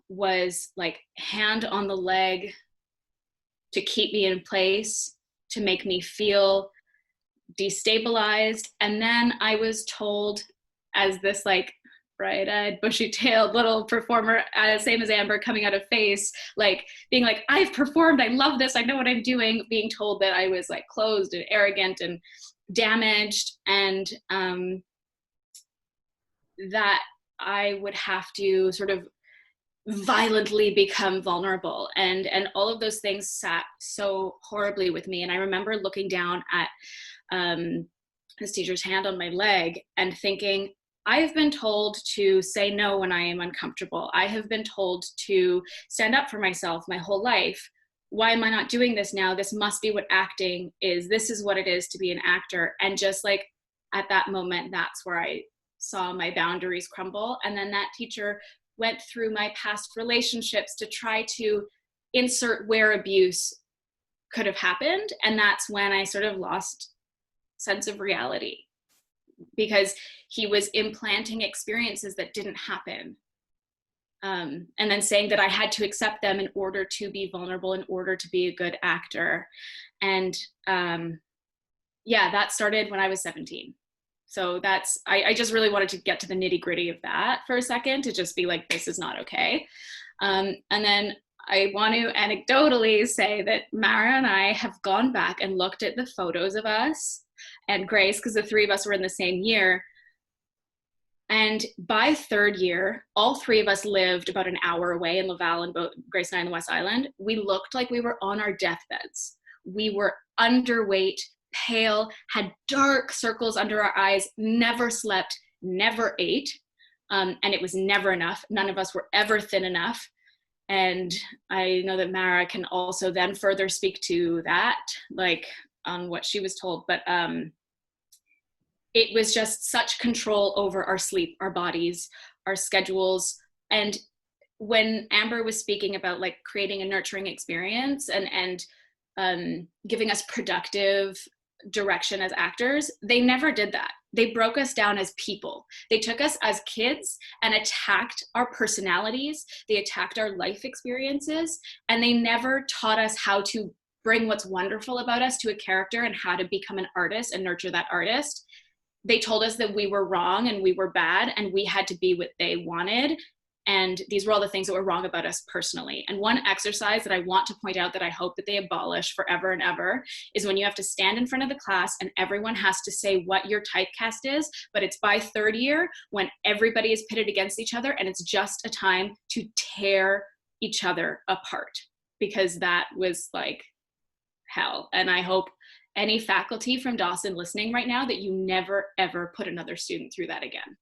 was like hand on the leg to keep me in place, to make me feel destabilized. And then I was told, as this like bright-eyed, bushy-tailed little performer, same as Amber, coming out of face, like being like, I've performed, I love this, I know what I'm doing, being told that I was like closed and arrogant and damaged, and that I would have to sort of violently become vulnerable, and all of those things sat so horribly with me. And I remember looking down at this teacher's hand on my leg and thinking, I have been told to say no when I am uncomfortable. I have been told to stand up for myself my whole life. Why am I not doing this now? This must be what acting is. This is what it is to be an actor. And just like at that moment, that's where I saw my boundaries crumble. And then that teacher went through my past relationships to try to insert where abuse could have happened. And that's when I sort of lost sense of reality, because he was implanting experiences that didn't happen. And then saying that I had to accept them in order to be vulnerable, in order to be a good actor. And yeah, that started when I was 17. So that's, I just really wanted to get to the nitty gritty of that for a second, to just be like, this is not okay. And then I want to anecdotally say that Mara and I have gone back and looked at the photos of us and Grace, because the three of us were in the same year. And by third year, all three of us lived about an hour away in Laval, and both Grace and I in the West Island. We looked like we were on our deathbeds. We were underweight, pale, had dark circles under our eyes, never slept, never ate. And it was never enough. None of us were ever thin enough. And I know that Mara can also then further speak to that, like on what she was told. But it was just such control over our sleep, our bodies, our schedules. And when Amber was speaking about like creating a nurturing experience and giving us productive direction as actors, they never did that. They broke us down as people. They took us as kids and attacked our personalities. They attacked our life experiences, and they never taught us how to bring what's wonderful about us to a character and how to become an artist and nurture that artist. They told us that we were wrong and we were bad and we had to be what they wanted. And these were all the things that were wrong about us personally. And one exercise that I want to point out that I hope that they abolish forever and ever is when you have to stand in front of the class and everyone has to say what your typecast is, but it's by third year when everybody is pitted against each other and it's just a time to tear each other apart, because that was like hell. And I hope any faculty from Dawson listening right now that you never ever put another student through that again.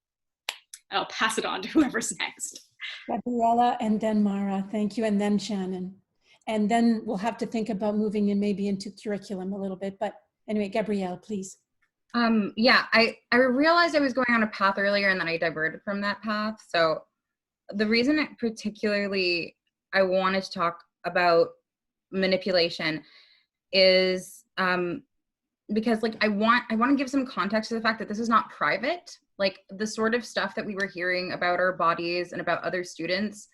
I'll pass it on to whoever's next. Gabriela and then Mara, thank you, and then Shannon. And then we'll have to think about moving in maybe into curriculum a little bit, but anyway, Gabrielle, please. Yeah, I realized I was going on a path earlier and then I diverted from that path. So the reason that particularly I wanted to talk about manipulation is because like I want to give some context to the fact that this is not private. Like the sort of stuff that we were hearing about our bodies and about other students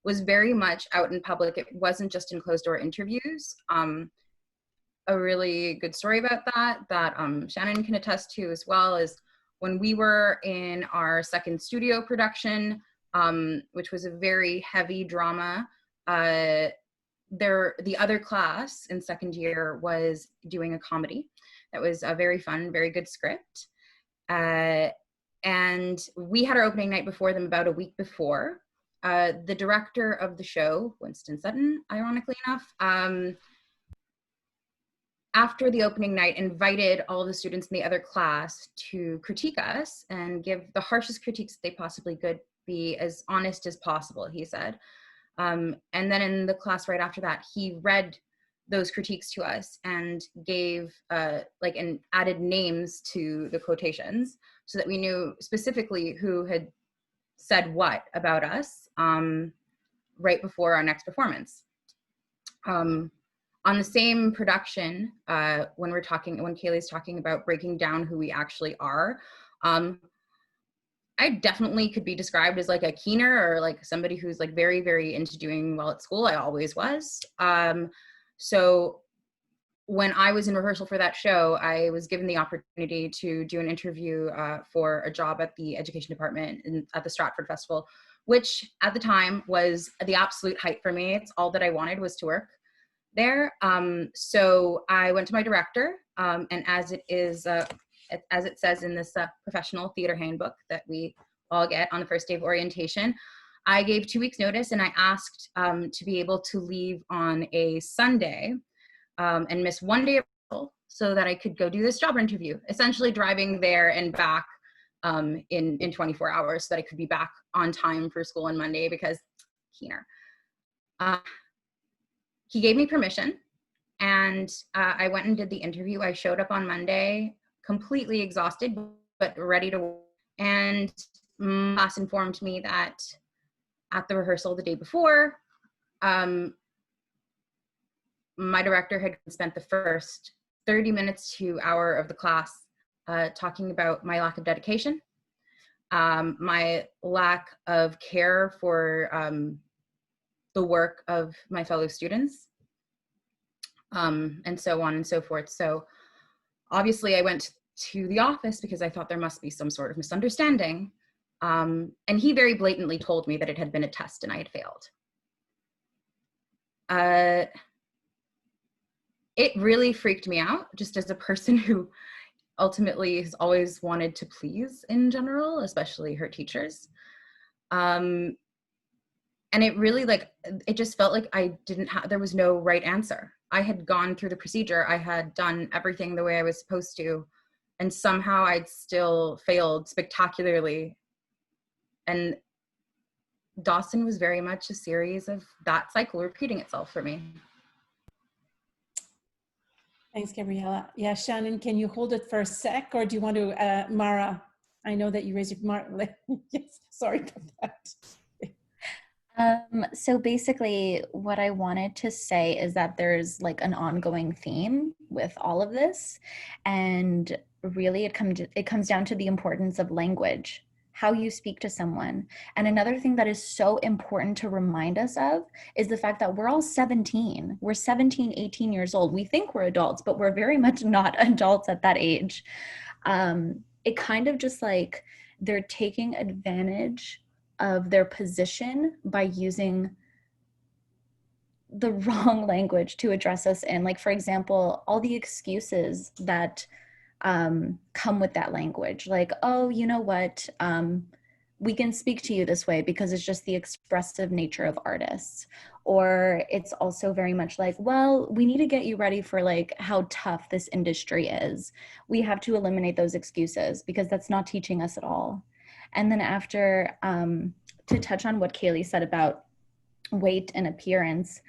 was very much out in public. It wasn't just in closed door interviews. A really good story about that Shannon can attest to as well is when we were in our second studio production, which was a very heavy drama, the other class in second year was doing a comedy. That was a very fun, very good script. And we had our opening night before them about a week before. The director of the show, Winston Sutton, ironically enough, after the opening night, invited all of the students in the other class to critique us and give the harshest critiques that they possibly could, be as honest as possible, he said. And then in the class right after that, he read those critiques to us and gave and added names to the quotations so that we knew specifically who had said what about us right before our next performance. On the same production, when Kayleigh's talking about breaking down who we actually are, I definitely could be described as like a keener or like somebody who's like very, very into doing well at school. I always was. So when I was in rehearsal for that show, I was given the opportunity to do an interview for a job at the education department at the Stratford Festival, which at the time was the absolute height for me. It's all that I wanted was to work there. So I went to my director, and as it says in this professional theater handbook that we all get on the first day of orientation, I gave 2 weeks notice and I asked to be able to leave on a Sunday and miss 1 day of rehearsal so that I could go do this job interview, essentially driving there and back in 24 hours so that I could be back on time for school on Monday because keener. He gave me permission and I went and did the interview. I showed up on Monday completely exhausted, but ready to work. And class informed me that at the rehearsal the day before, my director had spent the first 30 minutes to hour of the class talking about my lack of dedication, my lack of care for the work of my fellow students, and so on and so forth. So obviously I went to the office because I thought there must be some sort of misunderstanding. And he very blatantly told me that it had been a test and I had failed. It really freaked me out just as a person who ultimately has always wanted to please in general, especially her teachers. And it really, like, it just felt like there was no right answer. I had gone through the procedure. I had done everything the way I was supposed to, and somehow I'd still failed spectacularly. And Dawson was very much a series of that cycle repeating itself for me. Thanks, Gabriela. Yeah, Shannon, can you hold it for a sec, or do you want to, Mara? I know that you raised your yes, sorry about that. So basically what I wanted to say is that there's like an ongoing theme with all of this, and really it comes down to the importance of language, how you speak to someone. And another thing that is so important to remind us of is the fact that we're all 17. We're 17, 18 years old. We think we're adults, but we're very much not adults at that age. It kind of just like they're taking advantage of their position by using the wrong language to address us in. Like, for example, all the excuses that come with that language, like, oh, you know what, we can speak to you this way because it's just the expressive nature of artists. Or it's also very much like, well, we need to get you ready for like how tough this industry is. We have to eliminate those excuses because that's not teaching us at all. And then after, to touch on what Kayleigh said about weight and appearance,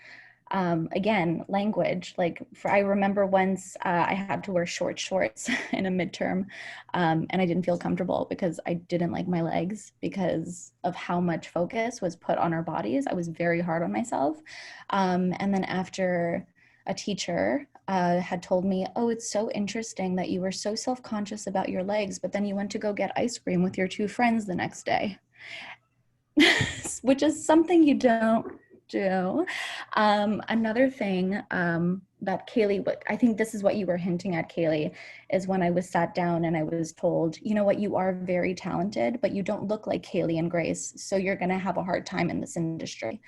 again, language, like I remember once I had to wear short shorts in a midterm, and I didn't feel comfortable because I didn't like my legs because of how much focus was put on our bodies. I was very hard on myself. And then after a teacher had told me, oh, it's so interesting that you were so self-conscious about your legs, but then you went to go get ice cream with your two friends the next day, which is something you don't do. Another thing that Kayleigh, I think this is what you were hinting at, Kayleigh, is when I was sat down and I was told, you know what, you are very talented, but you don't look like Kayleigh and Grace, so you're gonna have a hard time in this industry.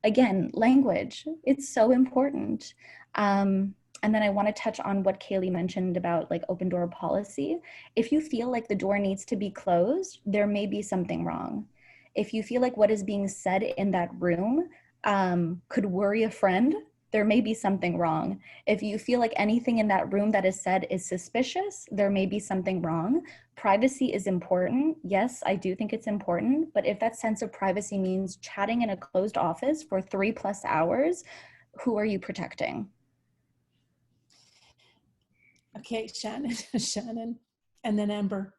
Again, language, it's so important. And then I want to touch on what Kayleigh mentioned about like open door policy. If you feel like the door needs to be closed, there may be something wrong. If you feel like what is being said in that room could worry a friend, there may be something wrong. If you feel like anything in that room that is said is suspicious, there may be something wrong. Privacy is important. Yes, I do think it's important, but if that sense of privacy means chatting in a closed office for 3+ hours, who are you protecting? Okay, Shannon, Shannon, and then Amber.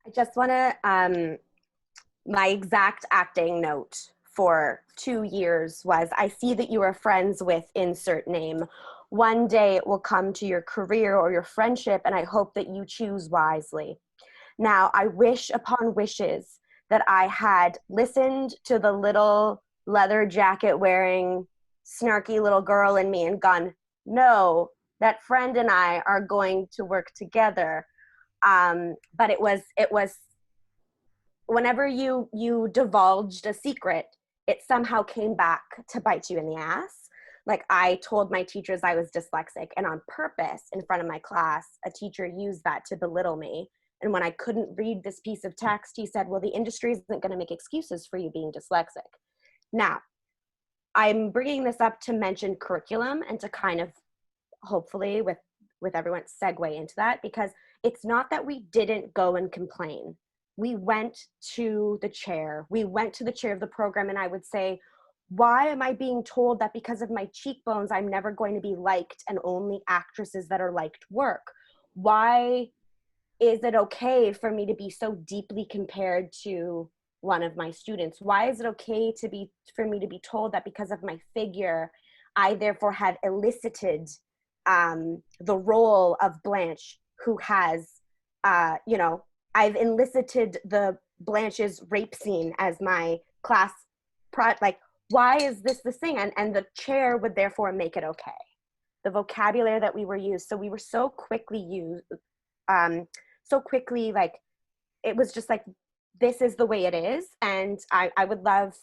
I just want to, my exact acting note for 2 years was, I see that you are friends with insert name. One day it will come to your career or your friendship, and I hope that you choose wisely. Now, I wish upon wishes that I had listened to the little leather jacket wearing snarky little girl in me and gone, no, that friend and I are going to work together. But it was whenever you divulged a secret, it somehow came back to bite you in the ass. Like, I told my teachers I was dyslexic, and on purpose in front of my class, a teacher used that to belittle me. And when I couldn't read this piece of text, he said, well, the industry isn't going to make excuses for you being dyslexic. Now, I'm bringing this up to mention curriculum and to kind of, hopefully with everyone, segue into that, because it's not that we didn't go and complain. We went to the chair. We went to the chair of the program, and I would say, why am I being told that because of my cheekbones, I'm never going to be liked and only actresses that are liked work? Why is it okay for me to be so deeply compared to one of my students? Why is it okay for me to be told that because of my figure, I therefore have elicited the role of Blanche, who has, I've elicited the Blanche's rape scene as my class like, why is this the thing? And the chair would therefore make it okay. The vocabulary that we were used. So we were so quickly like, it was just like, this is the way it is. And I would love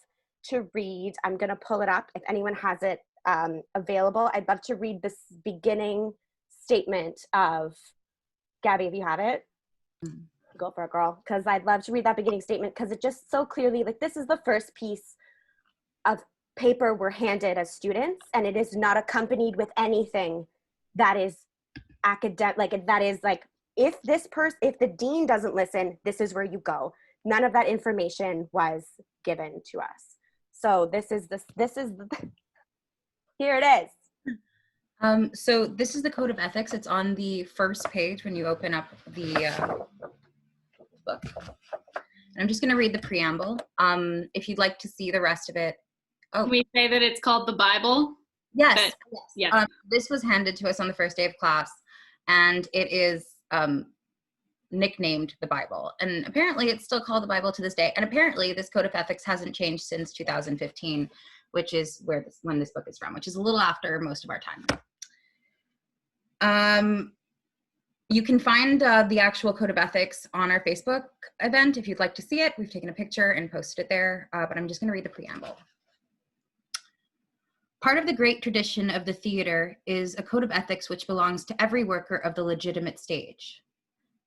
to read, I'm gonna pull it up if anyone has it available. I'd love to read this beginning statement of Gabby, if you have it, go for it, girl. Because I'd love to read that beginning statement because it just so clearly, like, this is the first piece of paper we're handed as students, and it is not accompanied with anything that is academic, like that is like, if the dean doesn't listen, this is where you go. None of that information was given to us. So here it is. So this is the Code of Ethics. It's on the first page when you open up the book. And I'm just going to read the preamble. If you'd like to see the rest of it. Oh. Can we say that it's called the Bible? Yes. Yes. This was handed to us on the first day of class, and it is nicknamed the Bible. And apparently it's still called the Bible to this day. And apparently this Code of Ethics hasn't changed since 2015, which is when this book is from, which is a little after most of our time. You can find the actual Code of Ethics on our Facebook event if you'd like to see it. We've taken a picture and posted it there, but I'm just going to read the preamble. Part of the great tradition of the theater is a code of ethics which belongs to every worker of the legitimate stage.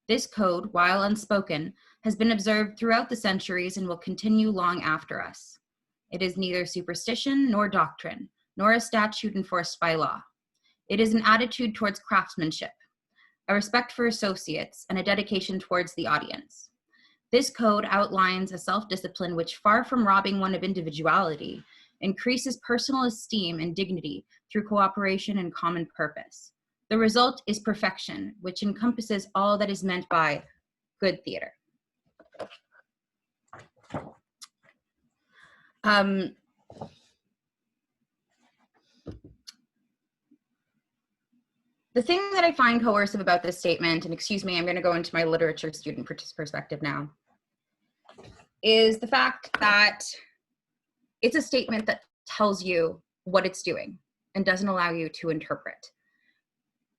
This code, while unspoken, has been observed throughout the centuries and will continue long after us. It is neither superstition nor doctrine, nor a statute enforced by law. It is an attitude towards craftsmanship, a respect for associates, and a dedication towards the audience. This code outlines a self-discipline which, far from robbing one of individuality, increases personal esteem and dignity through cooperation and common purpose. The result is perfection, which encompasses all that is meant by good theater. The thing that I find coercive about this statement, and excuse me, I'm going to go into my literature student perspective now, is the fact that it's a statement that tells you what it's doing and doesn't allow you to interpret,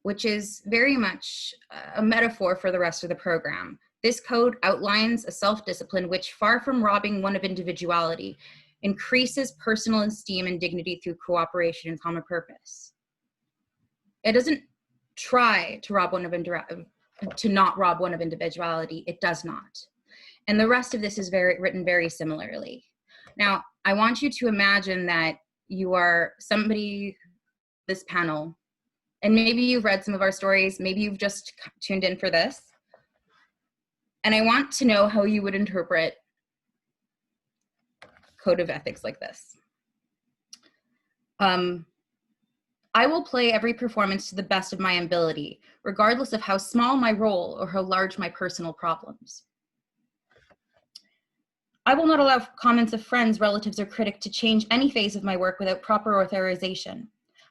which is very much a metaphor for the rest of the program. This code outlines a self-discipline which, far from robbing one of individuality, increases personal esteem and dignity through cooperation and common purpose. It doesn't try to not rob one of individuality. It does not. And the rest of this is written very similarly. Now, I want you to imagine that you are somebody, this panel, and maybe you've read some of our stories, maybe you've just tuned in for this, and I want to know how you would interpret code of ethics like this. I will play every performance to the best of my ability, regardless of how small my role or how large my personal problems. I will not allow comments of friends, relatives, or critics to change any phase of my work without proper authorization.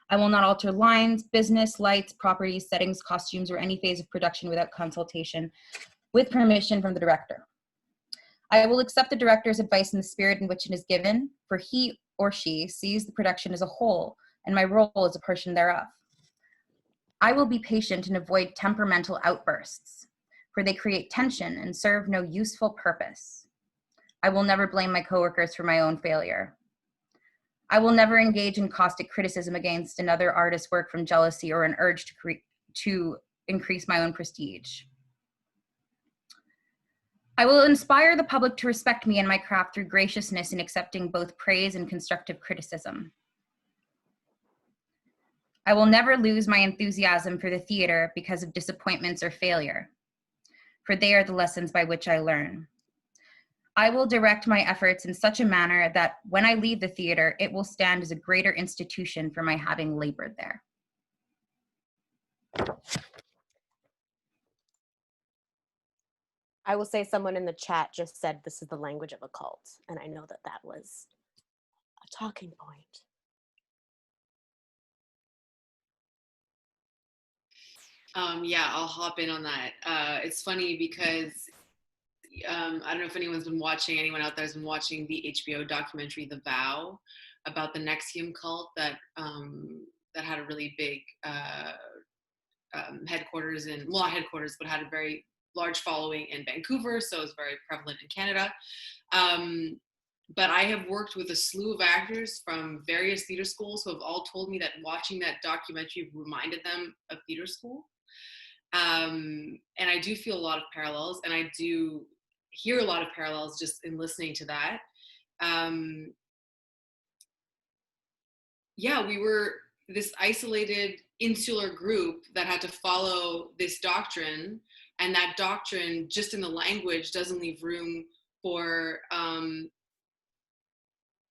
I will not alter lines, business, lights, properties, settings, costumes, or any phase of production without consultation with permission from the director. I will accept the director's advice in the spirit in which it is given, for he or she sees the production as a whole, and my role as a portion thereof. I will be patient and avoid temperamental outbursts, for they create tension and serve no useful purpose. I will never blame my coworkers for my own failure. I will never engage in caustic criticism against another artist's work from jealousy or an urge to increase my own prestige. I will inspire the public to respect me and my craft through graciousness in accepting both praise and constructive criticism. I will never lose my enthusiasm for the theater because of disappointments or failure, for they are the lessons by which I learn. I will direct my efforts in such a manner that when I leave the theater, it will stand as a greater institution for my having labored there. I will say someone in the chat just said this is the language of a cult, and I know that that was a talking point. Yeah, I'll hop in on that. It's funny because I don't know if anyone out there has been watching the HBO documentary, The Vow, about the NXIVM cult that had a really big headquarters not headquarters, but had a very large following in Vancouver, so it's very prevalent in Canada. But I have worked with a slew of actors from various theater schools who have all told me that watching that documentary reminded them of theater school. And I do feel a lot of parallels, and I do hear a lot of parallels just in listening to that. Yeah, we were this isolated insular group that had to follow this doctrine, and that doctrine, just in the language, doesn't leave room for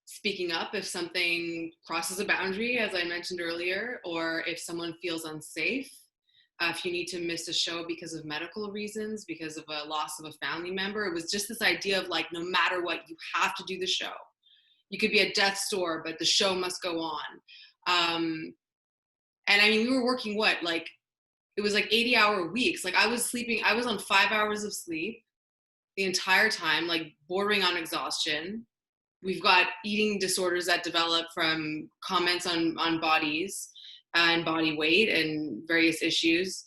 speaking up if something crosses a boundary, as I mentioned earlier, or if someone feels unsafe, if you need to miss a show because of medical reasons, because of a loss of a family member. It was just this idea of like, no matter what, you have to do the show. You could be at death's door, but the show must go on. And I mean, we were working it was like 80-hour weeks. Like I was on 5 hours of sleep the entire time, like bordering on exhaustion. We've got eating disorders that develop from comments on bodies and body weight and various issues.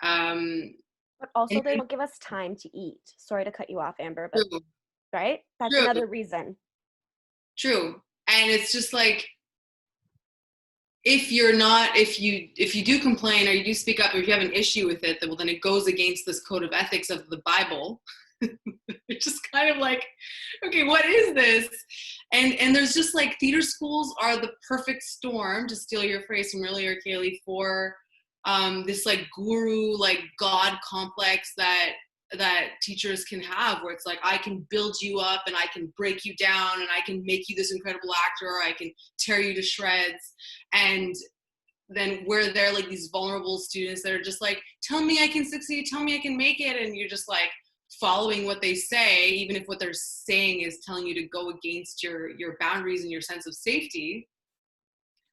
But also they don't give us time to eat. Sorry to cut you off, Amber, but True. Right? That's True. Another reason. True. And it's just like, if you do complain or you do speak up, or if you have an issue with it, then it goes against this code of ethics of the Bible. It's just kind of like, okay, what is this? And there's just like, theater schools are the perfect storm, to steal your phrase from earlier, Kayleigh, for this like guru, like God complex that teachers can have, where it's like, I can build you up and I can break you down and I can make you this incredible actor, or I can tear you to shreds. And then where they're like these vulnerable students that are just like, tell me I can succeed, tell me I can make it. And you're just like following what they say, even if what they're saying is telling you to go against your boundaries and your sense of safety.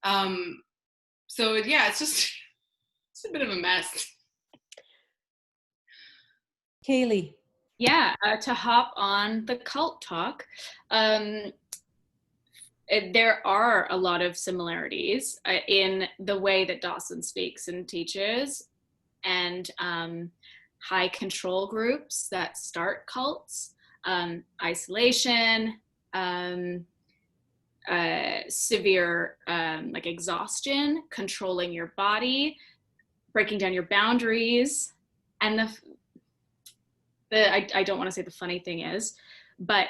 So yeah, it's a bit of a mess. Kayleigh. Yeah, to hop on the cult talk, there are a lot of similarities in the way that Dawson speaks and teaches, and high control groups that start cults, isolation, severe like exhaustion, controlling your body, breaking down your boundaries. And I don't want to say the funny thing is, but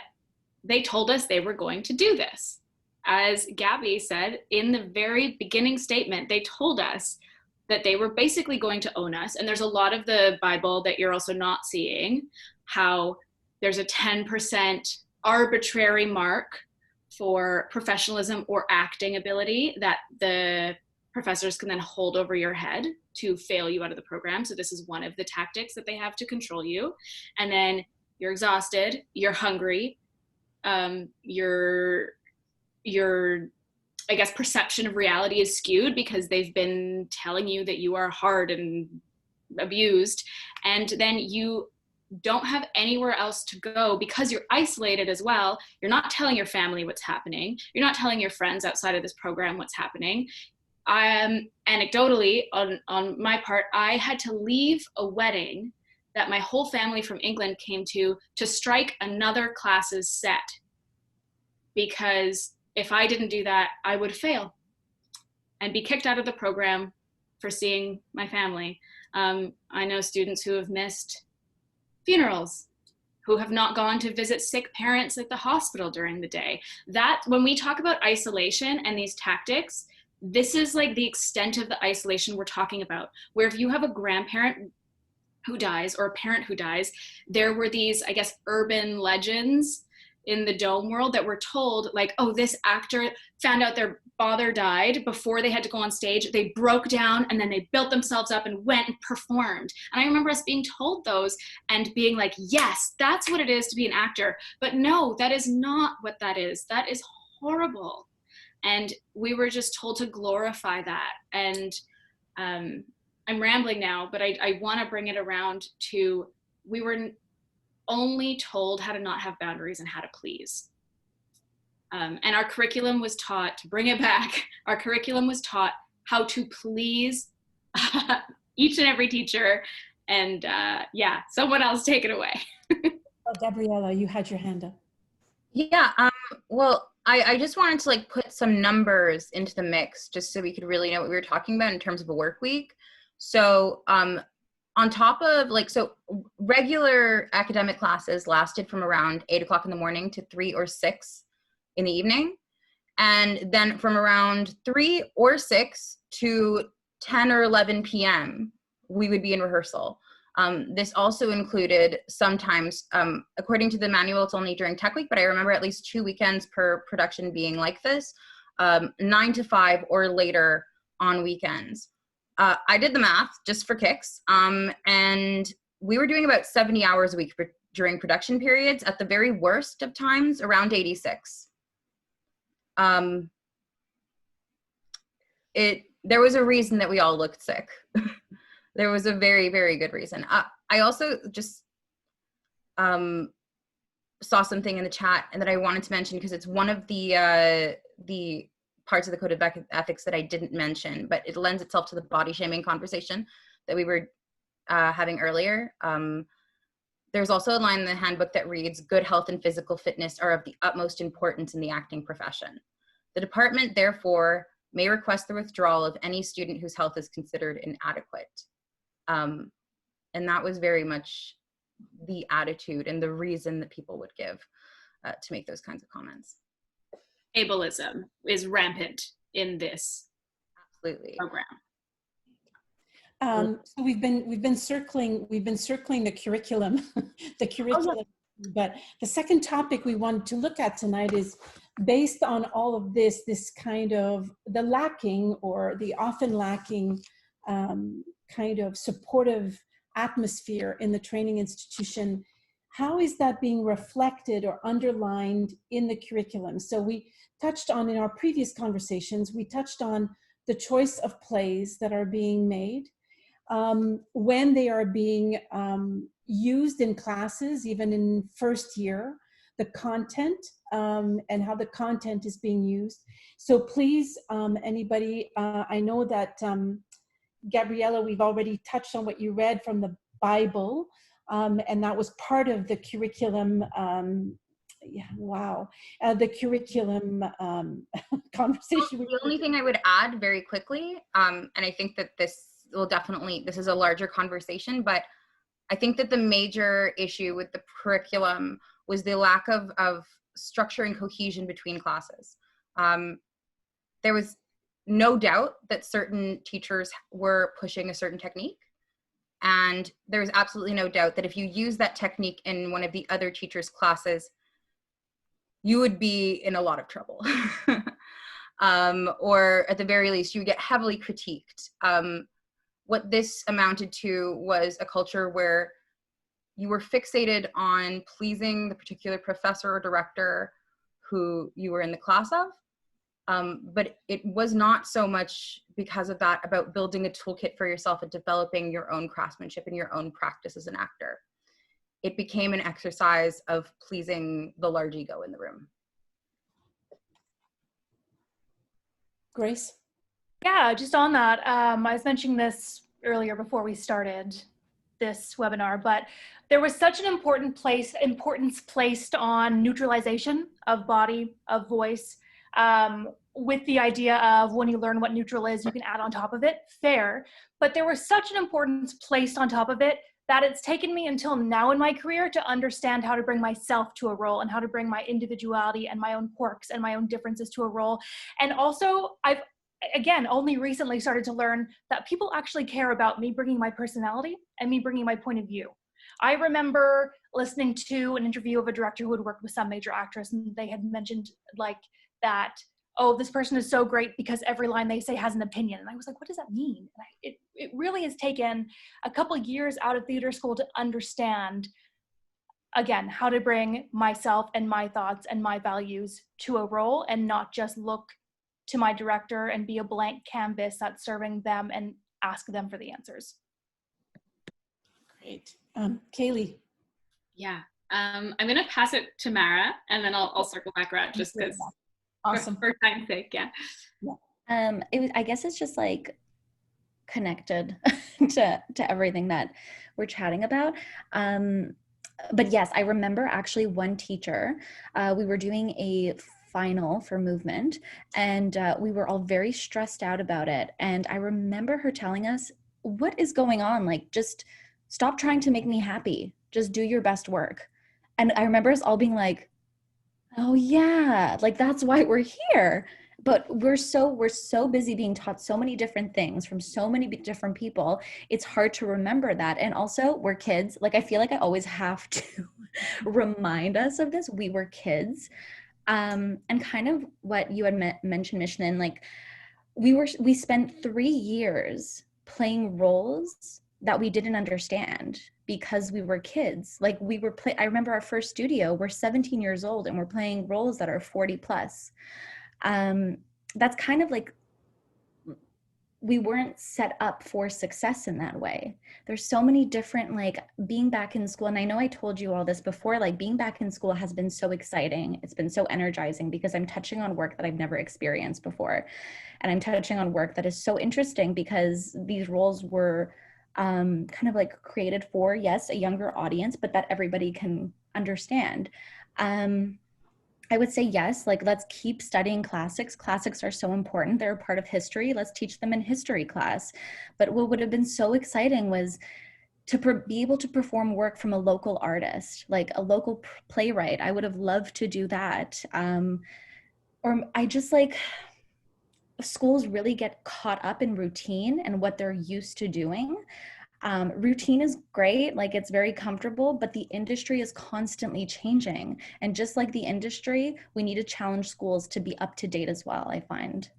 they told us they were going to do this. As Gabby said, in the very beginning statement, they told us that they were basically going to own us. And there's a lot of the Bible that you're also not seeing, how there's a 10% arbitrary mark for professionalism or acting ability that the professors can then hold over your head to fail you out of the program. So this is one of the tactics that they have to control you. And then you're exhausted, you're hungry, your I guess perception of reality is skewed because they've been telling you that you are hard and abused, and then you don't have anywhere else to go because you're isolated as well. You're not telling your family what's happening. You're not telling your friends outside of this program what's happening. Anecdotally, on my part, I had to leave a wedding that my whole family from England came to strike another class's set, because if I didn't do that, I would fail and be kicked out of the program for seeing my family. I know students who have missed funerals, who have not gone to visit sick parents at the hospital during the day. That, when we talk about isolation and these tactics, this is like the extent of the isolation we're talking about, where if you have a grandparent who dies or a parent who dies, there were these, I guess, urban legends in the dome world that were told, like, oh, this actor found out their father died before they had to go on stage. They broke down and then they built themselves up and went and performed. And I remember us being told those and being like, yes, that's what it is to be an actor. But no, that is not what that is. That is horrible. And we were just told to glorify that. And I'm rambling now, but I want to bring it around to, we were only told how to not have boundaries and how to please. And our curriculum was taught, to bring it back, our curriculum was taught how to please each and every teacher. And yeah, someone else take it away. Well, Gabriela, you had your hand up. Yeah, well, I just wanted to like put some numbers into the mix just so we could really know what we were talking about in terms of a work week. So on top of so regular academic classes lasted from around 8 o'clock in the morning to 3 or 6 in the evening. And then from around 3 or 6 to 10 or 11 p.m., we would be in rehearsal. This also included sometimes, according to the manual, it's only during Tech Week, but I remember at least 2 weekends per production being like this, 9 to 5 or later on weekends. I did the math just for kicks, and we were doing about 70 hours a week during production periods, at the very worst of times, around 86. There was a reason that we all looked sick. There was a very, very good reason. I also just saw something in the chat and that I wanted to mention, because it's one of the parts of the code of ethics that I didn't mention, but it lends itself to the body shaming conversation that we were having earlier. There's also a line in the handbook that reads, "Good health and physical fitness are of the utmost importance in the acting profession. The department, therefore, may request the withdrawal of any student whose health is considered inadequate." And that was very much the attitude and the reason that people would give to make those kinds of comments. Ableism is rampant in this program. So we've been circling the curriculum, but the second topic we wanted to look at tonight is based on all of this kind of the lacking, or the often lacking kind of supportive atmosphere in the training institution. How is that being reflected or underlined in the curriculum? So we touched on, in our previous conversations, we touched on the choice of plays that are being made, when they are being used in classes, even in first year, the content and how the content is being used. So please, anybody, I know that Gabriela, we've already touched on what you read from the Bible, and that was part of the curriculum. The curriculum conversation. The only thing I would add very quickly, and I think that this is a larger conversation, but I think that the major issue with the curriculum was the lack of structure and cohesion between classes. There was no doubt that certain teachers were pushing a certain technique, and there was absolutely no doubt that if you use that technique in one of the other teachers' classes, you would be in a lot of trouble. Or at the very least, you would get heavily critiqued. What this amounted to was a culture where you were fixated on pleasing the particular professor or director who you were in the class of. But it was not so much because of that about building a toolkit for yourself and developing your own craftsmanship and your own practice as an actor. It became an exercise of pleasing the large ego in the room. Grace? Yeah, just on that, I was mentioning this earlier before we started this webinar, but there was such an importance placed on neutralization of body, of voice, with the idea of when you learn what neutral is, you can add on top of it, fair. But there was such an importance placed on top of it that it's taken me until now in my career to understand how to bring myself to a role and how to bring my individuality and my own quirks and my own differences to a role. And also, I've, again, only recently started to learn that people actually care about me bringing my personality and me bringing my point of view. I remember listening to an interview of a director who had worked with some major actress, and they had mentioned like that, oh, this person is so great because every line they say has an opinion. And I was like, what does that mean? And it really has taken a couple years out of theater school to understand, again, how to bring myself and my thoughts and my values to a role and not just look to my director and be a blank canvas that's serving them and ask them for the answers. Great. Kayleigh. Yeah, I'm gonna pass it to Mara, and then I'll circle back around just because. Awesome. For time's sake, yeah. I guess it's just like connected to everything that we're chatting about. But yes, I remember actually one teacher, we were doing a final for movement, and we were all very stressed out about it. And I remember her telling us, what is going on? Like, just stop trying to make me happy. Just do your best work. And I remember us all being like, oh yeah, like that's why we're here. But we're so busy being taught so many different things from so many different people. It's hard to remember that. And also we're kids. Like, I feel like I always have to remind us of this. We were kids. And kind of what you had mentioned, Micheline, like we spent 3 years playing roles that we didn't understand because we were kids. Like I remember our first studio, we're 17 years old and we're playing roles that are 40 plus. That's kind of like, we weren't set up for success in that way. There's so many different, like being back in school. And I know I told you all this before, like being back in school has been so exciting. It's been so energizing because I'm touching on work that I've never experienced before. And I'm touching on work that is so interesting because these roles were kind of like created for, yes, a younger audience, but that everybody can understand. I would say yes, like let's keep studying classics. Classics are so important. They're a part of history. Let's teach them in history class. But what would have been so exciting was to be able to perform work from a local artist, like a local playwright. I would have loved to do that. Or I just like, schools really get caught up in routine and what they're used to doing. Routine is great, like it's very comfortable, but the industry is constantly changing. And just like the industry, we need to challenge schools to be up to date as well, I find.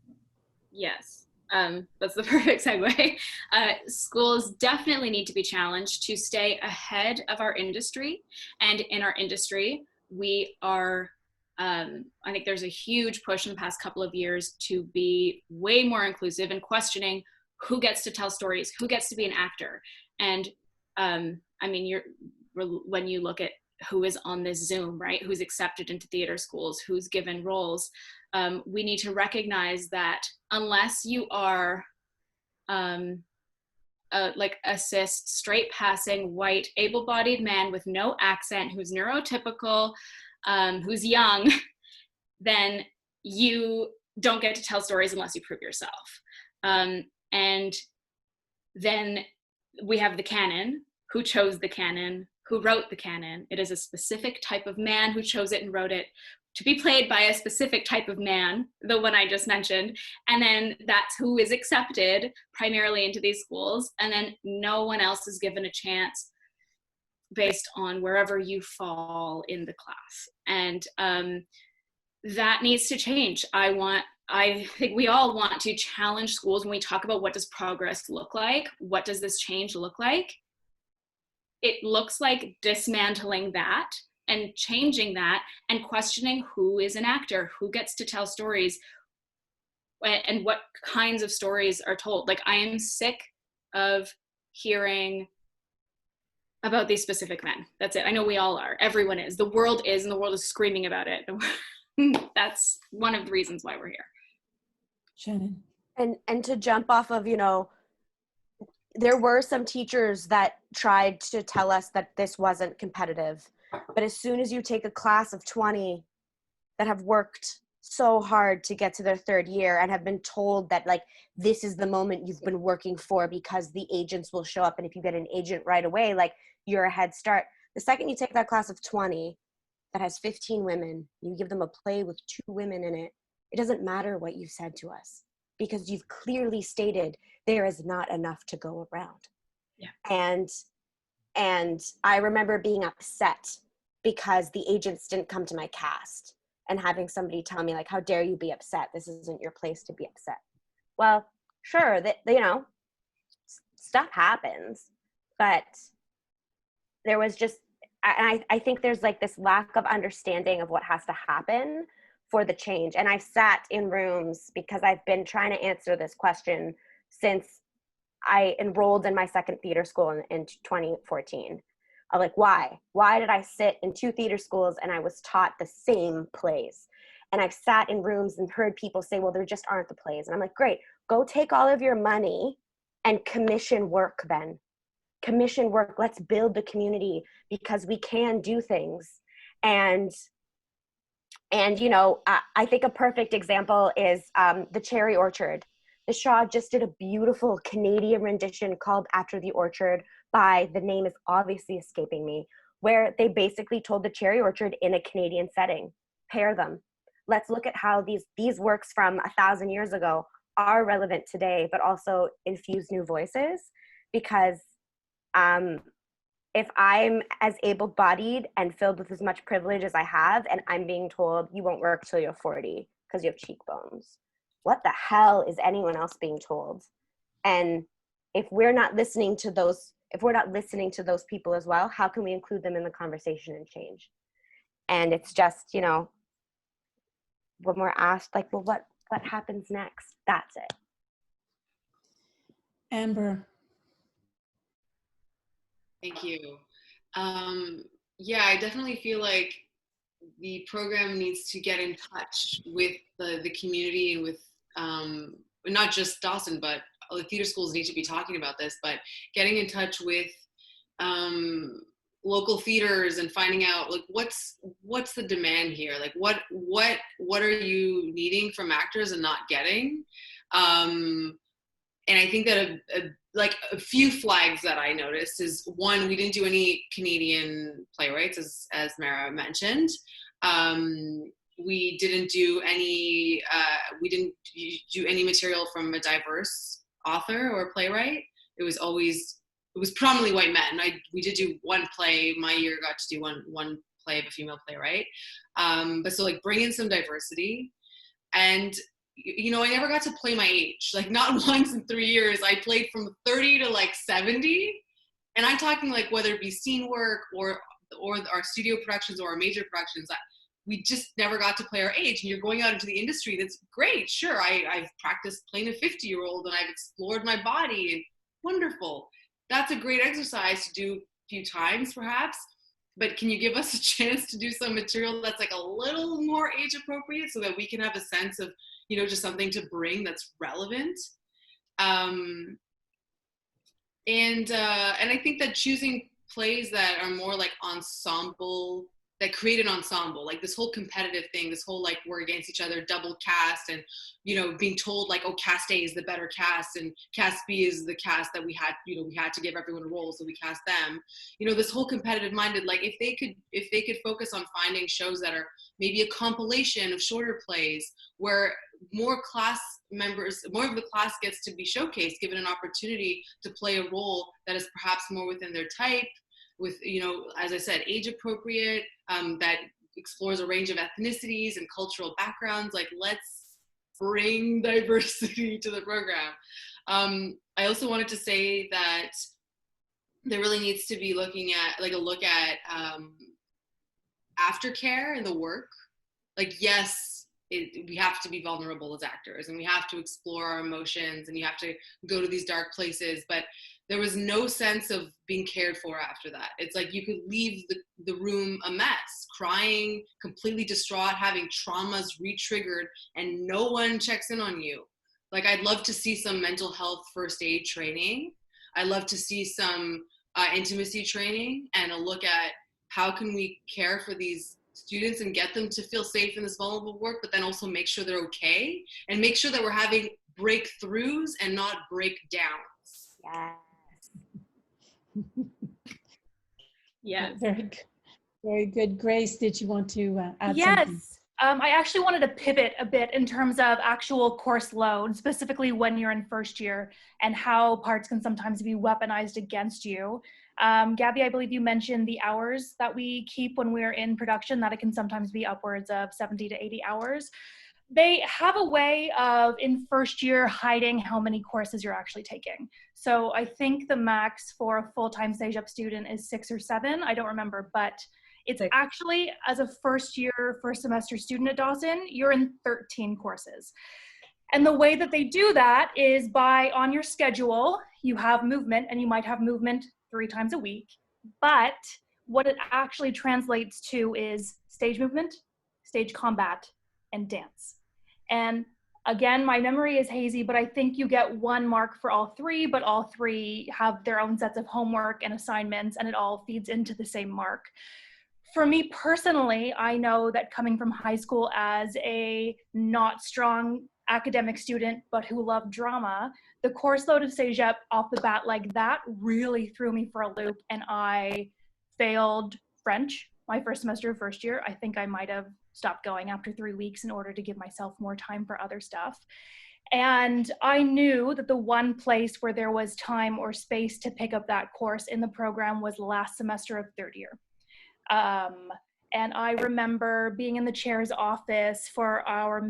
Yes, that's the perfect segue. Schools definitely need to be challenged to stay ahead of our industry. And in our industry, we are, I think there's a huge push in the past couple of years to be way more inclusive and questioning who gets to tell stories, who gets to be an actor. And I mean, when you look at who is on this Zoom, right, who's accepted into theater schools, who's given roles, we need to recognize that unless you are like a cis, straight passing, white, able-bodied man with no accent, who's neurotypical, who's young, then you don't get to tell stories unless you prove yourself. And then we have the canon. Who chose the canon? Who wrote the canon? It is a specific type of man who chose it and wrote it to be played by a specific type of man, the one I just mentioned. And then that's who is accepted primarily into these schools. And then no one else is given a chance based on wherever you fall in the class. And that needs to change. I think we all want to challenge schools when we talk about what does progress look like? What does this change look like? It looks like dismantling that and changing that and questioning who is an actor, who gets to tell stories, and what kinds of stories are told. Like, I am sick of hearing about these specific men. That's it. I know we all are. Everyone is. The world is, and the world is screaming about it. That's one of the reasons why we're here. Shannon. And to jump off of, you know, there were some teachers that tried to tell us that this wasn't competitive. But as soon as you take a class of 20 that have worked so hard to get to their 3rd year and have been told that, like, this is the moment you've been working for because the agents will show up. And if you get an agent right away, like, you're a head start. The second you take that class of 20 that has 15 women, you give them a play with 2 women in it, it doesn't matter what you said to us because you've clearly stated there is not enough to go around. Yeah. And I remember being upset because the agents didn't come to my cast and having somebody tell me, like, how dare you be upset? This isn't your place to be upset. Well, sure, that, you know, stuff happens, but there was just, I think there's like this lack of understanding of what has to happen for the change. And I sat in rooms because I've been trying to answer this question since I enrolled in my 2nd theater school in 2014. I'm like, why? Why did I sit in 2 theater schools and I was taught the same plays? And I've sat in rooms and heard people say, well, there just aren't the plays. And I'm like, great, go take all of your money and commission work then. Commission work, let's build the community because we can do things. And you know, I think a perfect example is the Cherry Orchard. the Shaw just did a beautiful Canadian rendition called After the Orchard by, the name is obviously escaping me, where they basically told the cherry orchard in a Canadian setting, pair them. Let's look at how these works from 1,000 years ago are relevant today, but also infuse new voices. Because if I'm as able-bodied and filled with as much privilege as I have, and I'm being told you won't work till you're 40 because you have cheekbones, what the hell is anyone else being told? And if we're not listening to those people as well, how can we include them in the conversation and change? And it's just, you know, when we're asked, like, well, what happens next? That's it. Amber. Thank you. Yeah, I definitely feel like the program needs to get in touch with the community and with not just Dawson, but the theater schools need to be talking about this, but getting in touch with local theaters and finding out, like, what's the demand here? Like, what are you needing from actors and not getting? And I think that a few flags that I noticed is, one, we didn't do any Canadian playwrights, as Mara mentioned. We didn't do any material from a diverse author or playwright. It was predominantly white men. We did do one play. My year got to do one play of a female playwright. But so, like, bring in some diversity. And, you know, I never got to play my age. Like, not once in 3 years. I played from 30 to like 70. And I'm talking, like, whether it be scene work or our studio productions or our major productions, we just never got to play our age. And you're going out into the industry. That's great. Sure, I've practiced playing a 50-year-old and I've explored my body. And wonderful. That's a great exercise to do a few times, perhaps. But can you give us a chance to do some material that's like a little more age appropriate so that we can have a sense of, you know, just something to bring that's relevant? And I think that choosing plays that are more like ensemble, that create an ensemble, like this whole competitive thing, this whole, like, we're against each other, double cast, and, you know, being told, like, oh, cast A is the better cast and cast B is the cast that we had to give everyone a role, so we cast them. You know, this whole competitive minded, like, if they could focus on finding shows that are maybe a compilation of shorter plays where more of the class gets to be showcased, given an opportunity to play a role that is perhaps more within their type, with, you know, as I said, age appropriate, that explores a range of ethnicities and cultural backgrounds. Like, let's bring diversity to the program. I also wanted to say that there really needs to be a look at aftercare in the work. Like, yes, we have to be vulnerable as actors and we have to explore our emotions and you have to go to these dark places, but there was no sense of being cared for after that. It's like you could leave the room a mess, crying, completely distraught, having traumas re-triggered, and no one checks in on you. Like, I'd love to see some mental health first aid training. I'd love to see some intimacy training and a look at how can we care for these students and get them to feel safe in this vulnerable work, but then also make sure they're okay and make sure that we're having breakthroughs and not breakdowns. Yes. Yes. Very good. Very good. Grace, did you want to add something? Yes. I actually wanted to pivot a bit in terms of actual course load, specifically when you're in first year and how parts can sometimes be weaponized against you. Gabby, I believe you mentioned the hours that we keep when we're in production, that it can sometimes be upwards of 70 to 80 hours. They have a way of, in first year, hiding how many courses you're actually taking. So I think the max for a full-time stage up student is 6 or 7. I don't remember, but it's actually, as a first year, first semester student at Dawson, you're in 13 courses. And the way that they do that is by, on your schedule, you have movement, and you might have movement 3 times a week. But what it actually translates to is stage movement, stage combat, and dance. And again, my memory is hazy, but I think you get 1 mark for all 3, but all 3 have their own sets of homework and assignments, and it all feeds into the same mark. For me personally, I know that coming from high school as a not strong academic student, but who loved drama, the course load of 𝘕𝘢𝘵 off the bat like that really threw me for a loop, and I failed French my first semester of first year. I think I might have stopped going after 3 weeks in order to give myself more time for other stuff. And I knew that the one place where there was time or space to pick up that course in the program was last semester of third year. And I remember being in the chair's office for our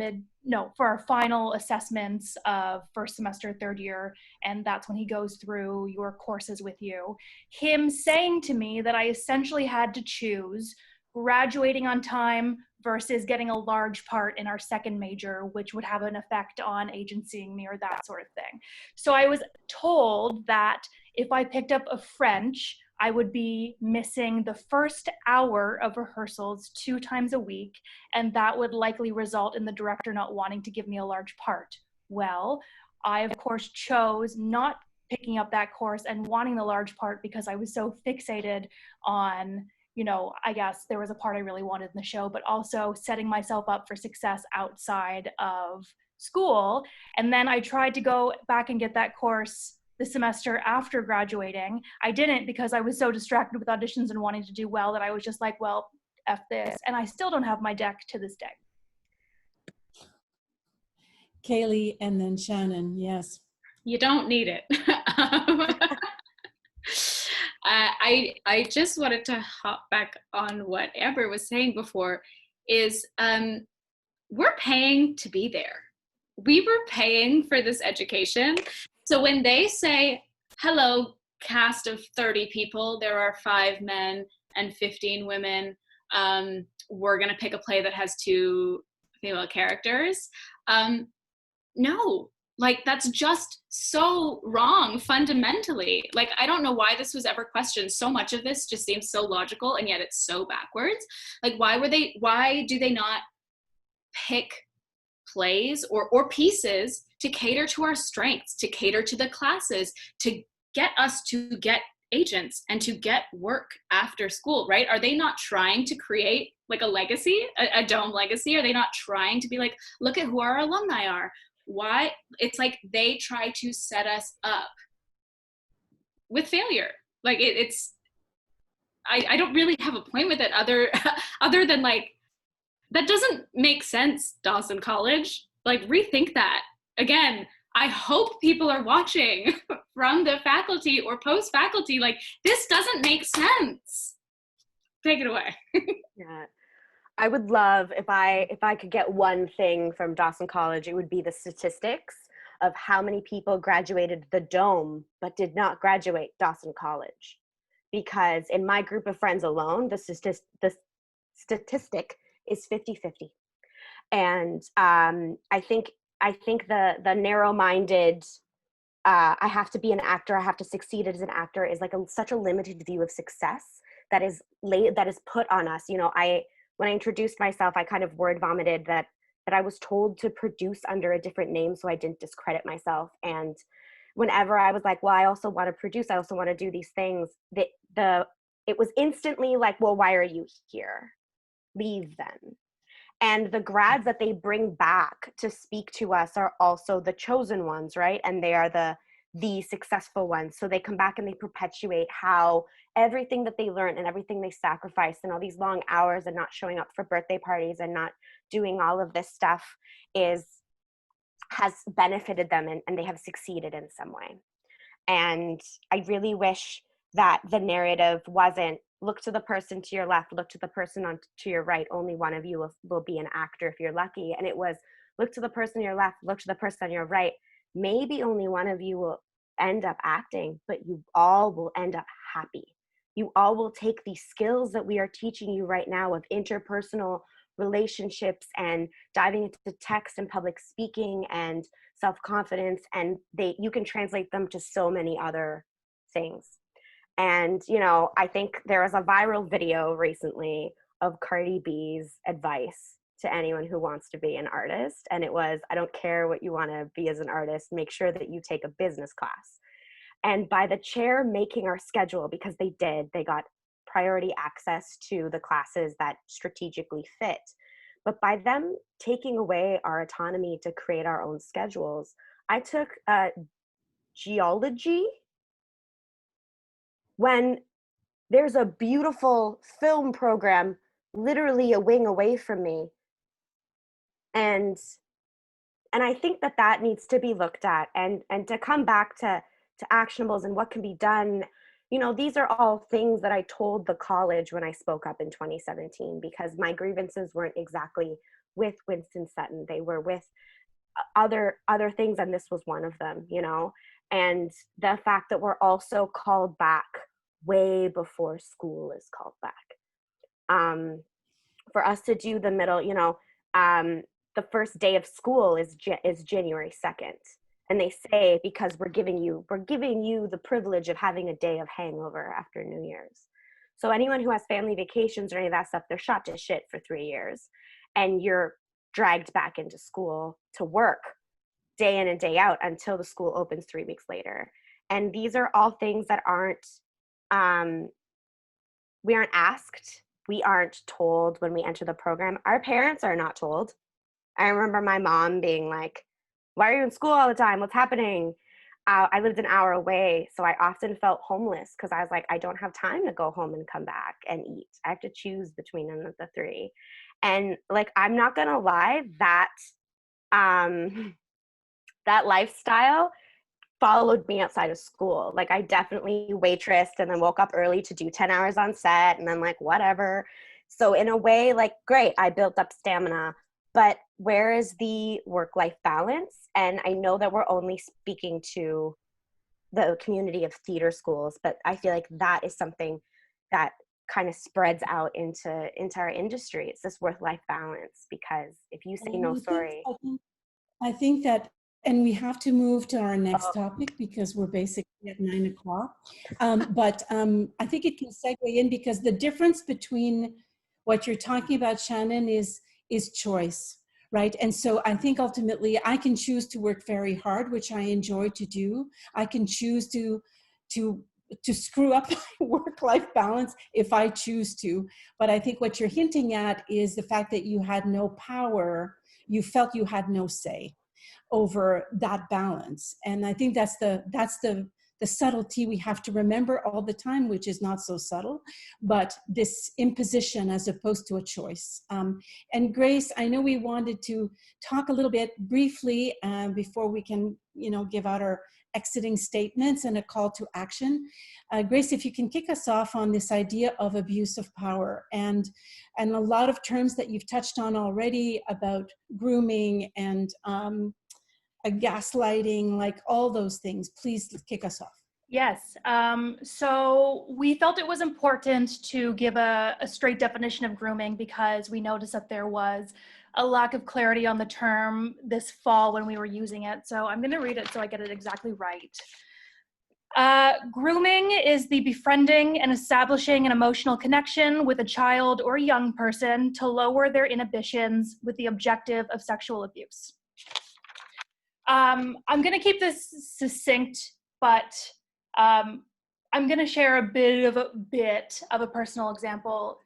final assessments of first semester, third year, and that's when he goes through your courses with you. Him saying to me that I essentially had to choose graduating on time versus getting a large part in our second major, which would have an effect on agencying me or that sort of thing. So I was told that if I picked up a French, I would be missing the first hour of rehearsals 2 times a week, and that would likely result in the director not wanting to give me a large part. Well, I of course chose not picking up that course and wanting the large part because I was so fixated on, you know, I guess there was a part I really wanted in the show, but also setting myself up for success outside of school. And then I tried to go back and get that course the semester after graduating. I didn't because I was so distracted with auditions and wanting to do well that I was just like, well, F this. And I still don't have my deck to this day. Kayleigh and then Shannon, yes. You don't need it. I just wanted to hop back on what Amber was saying before is we're paying to be there. We were paying for this education. So when they say, hello, cast of 30 people, there are 5 men and 15 women, we're going to pick a play that has 2 female characters. No, like that's just so wrong fundamentally. Like, I don't know why this was ever questioned. So much of this just seems so logical, and yet it's so backwards. Like, why do they not pick plays or pieces to cater to our strengths, to cater to the classes, to get us to get agents and to get work after school, right? Are they not trying to create like a legacy, a dome legacy? Are they not trying to be like, look at who our alumni are? Why? It's like they try to set us up with failure. Like I don't really have a point with it other than like, that doesn't make sense, Dawson College. Like, rethink that. Again, I hope people are watching from the faculty or post-faculty. Like, this doesn't make sense. Take it away. Yeah. I would love if I could get one thing from Dawson College, it would be the statistics of how many people graduated the Dome but did not graduate Dawson College. Because in my group of friends alone, the statistic is 50-50. And I think the narrow-minded, I have to be an actor, I have to succeed as an actor is like such a limited view of success that is put on us. You know, when I introduced myself, I kind of word vomited that I was told to produce under a different name so I didn't discredit myself. And whenever I was like, well, I also want to produce, I also want to do these things, it was instantly like, well, why are you here? Leave then. And the grads that they bring back to speak to us are also the chosen ones, right? And they are the successful ones. So they come back and they perpetuate how everything that they learned and everything they sacrificed and all these long hours and not showing up for birthday parties and not doing all of this stuff has benefited them and they have succeeded in some way. And I really wish that the narrative wasn't look to the person to your left, look to the person to your right, only one of you will be an actor if you're lucky. And it was look to the person to your left, look to the person on your right, maybe only one of you will end up acting, but you all will end up happy. You all will take these skills that we are teaching you right now of interpersonal relationships and diving into text and public speaking and self-confidence, and you can translate them to so many other things. And, you know, I think there was a viral video recently of Cardi B's advice to anyone who wants to be an artist. And it was, I don't care what you want to be as an artist, make sure that you take a business class. And by the chair making our schedule, because they got priority access to the classes that strategically fit. But by them taking away our autonomy to create our own schedules, I took geology when there's a beautiful film program literally a wing away from me. And I think that that needs to be looked at, and to come back to actionables and what can be done. You know, these are all things that I told the college when I spoke up in 2017, because my grievances weren't exactly with Winston-Salem. They were with other things, and this was one of them, you know. And the fact that we're also called back way before school is called back. For us to do the middle, you know, the first day of school is January 2nd. And they say, because we're giving you the privilege of having a day of hangover after New Year's. So anyone who has family vacations or any of that stuff, they're shot to shit for 3 years. And you're dragged back into school to work day in and day out until the school opens 3 weeks later. And these are all things that we aren't asked. We aren't told when we enter the program. Our parents are not told. I remember my mom being like, why are you in school all the time? What's happening? I lived an hour away, so I often felt homeless because I was like, I don't have time to go home and come back and eat. I have to choose between the three. And like, I'm not gonna lie, that that lifestyle followed me outside of school. Like, I definitely waitressed and then woke up early to do 10 hours on set and then like whatever. So in a way, like, great, I built up stamina, but where is the work-life balance? And I know that we're only speaking to the community of theater schools, but I feel like that is something that kind of spreads out into our industry. It's this work-life balance, because if you say no, sorry. I think that, and we have to move to our next topic because we're basically at 9 o'clock. But I think it can segue in, because the difference between what you're talking about, Shannon, is choice, right? And so I think ultimately I can choose to work very hard, which I enjoy to do. I can choose to screw up my work-life balance if I choose to. But I think what you're hinting at is the fact that you had no power, you felt you had no say over that balance. And I think that's the subtlety we have to remember all the time, which is not so subtle, but this imposition as opposed to a choice. And Grace, I know we wanted to talk a little bit briefly before we can, you know, give out our exiting statements and a call to action. Grace, if you can kick us off on this idea of abuse of power and a lot of terms that you've touched on already about grooming and gaslighting, like all those things. Please kick us off. Yes. So we felt it was important to give a straight definition of grooming, because we noticed that there was a lack of clarity on the term this fall when we were using it. So I'm going to read it so I get it exactly right. Grooming is the befriending and establishing an emotional connection with a child or young person to lower their inhibitions with the objective of sexual abuse. I'm going to keep this succinct, but I'm going to share a bit of a personal example,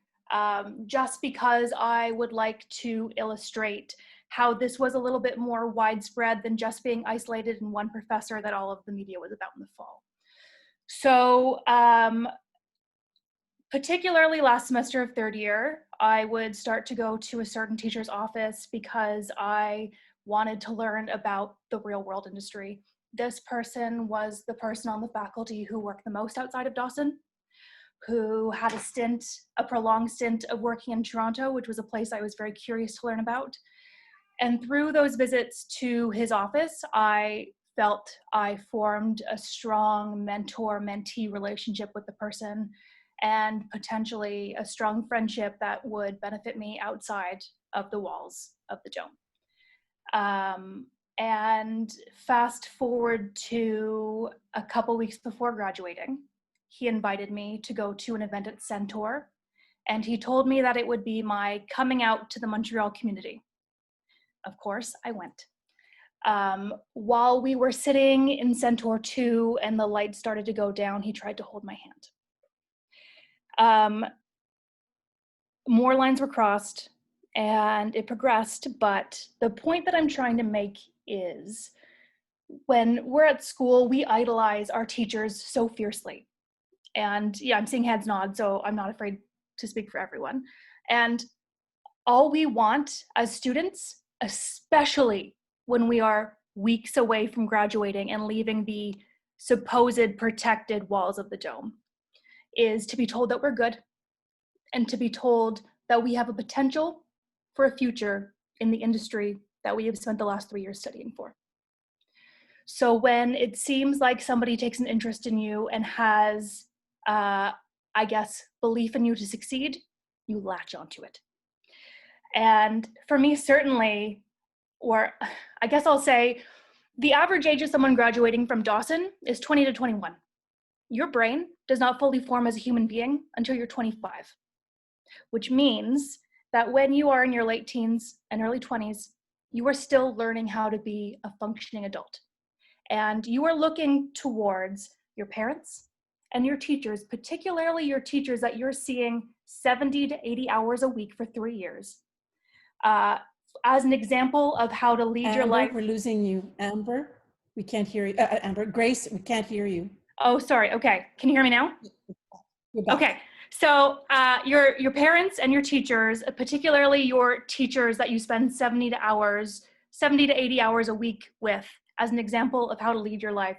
just because I would like to illustrate how this was a little bit more widespread than just being isolated in one professor that all of the media was about in the fall. So particularly last semester of third year, I would start to go to a certain teacher's office because I wanted to learn about the real world industry. This person was the person on the faculty who worked the most outside of Dawson, who had a prolonged stint of working in Toronto, which was a place I was very curious to learn about. And through those visits to his office, I felt I formed a strong mentor-mentee relationship with the person, and potentially a strong friendship that would benefit me outside of the walls of the Dome. And fast forward to a couple weeks before graduating, he invited me to go to an event at Centaur, and he told me that it would be my coming out to the Montreal community. Of course, I went. While we were sitting in Centaur 2 and the lights started to go down, he tried to hold my hand. More lines were crossed. and it progressed, but the point that I'm trying to make is when we're at school, we idolize our teachers so fiercely. And yeah, I'm seeing heads nod, so I'm not afraid to speak for everyone. And all we want as students, especially when we are weeks away from graduating and leaving the supposed protected walls of the dome, is to be told that we're good and to be told that we have a potential for a future in the industry that we have spent the last 3 years studying for. So when it seems like somebody takes an interest in you and has, I guess, belief in you to succeed, you latch onto it. And for me, certainly, or I guess I'll say, the average age of someone graduating from Dawson is 20 to 21. Your brain does not fully form as a human being until you're 25, which means that when you are in your late teens and early 20s, you are still learning how to be a functioning adult. And you are looking towards your parents and your teachers, particularly your teachers that you're seeing 70 to 80 hours a week for 3 years, as an example of how to lead your life. We're losing you. Amber, we can't hear you. Amber, Grace, we can't hear you. Oh, sorry. Okay. Can you hear me now? You're back. Okay. So your parents and your teachers, particularly your teachers that you spend 70 to 80 hours a week with, as an example of how to lead your life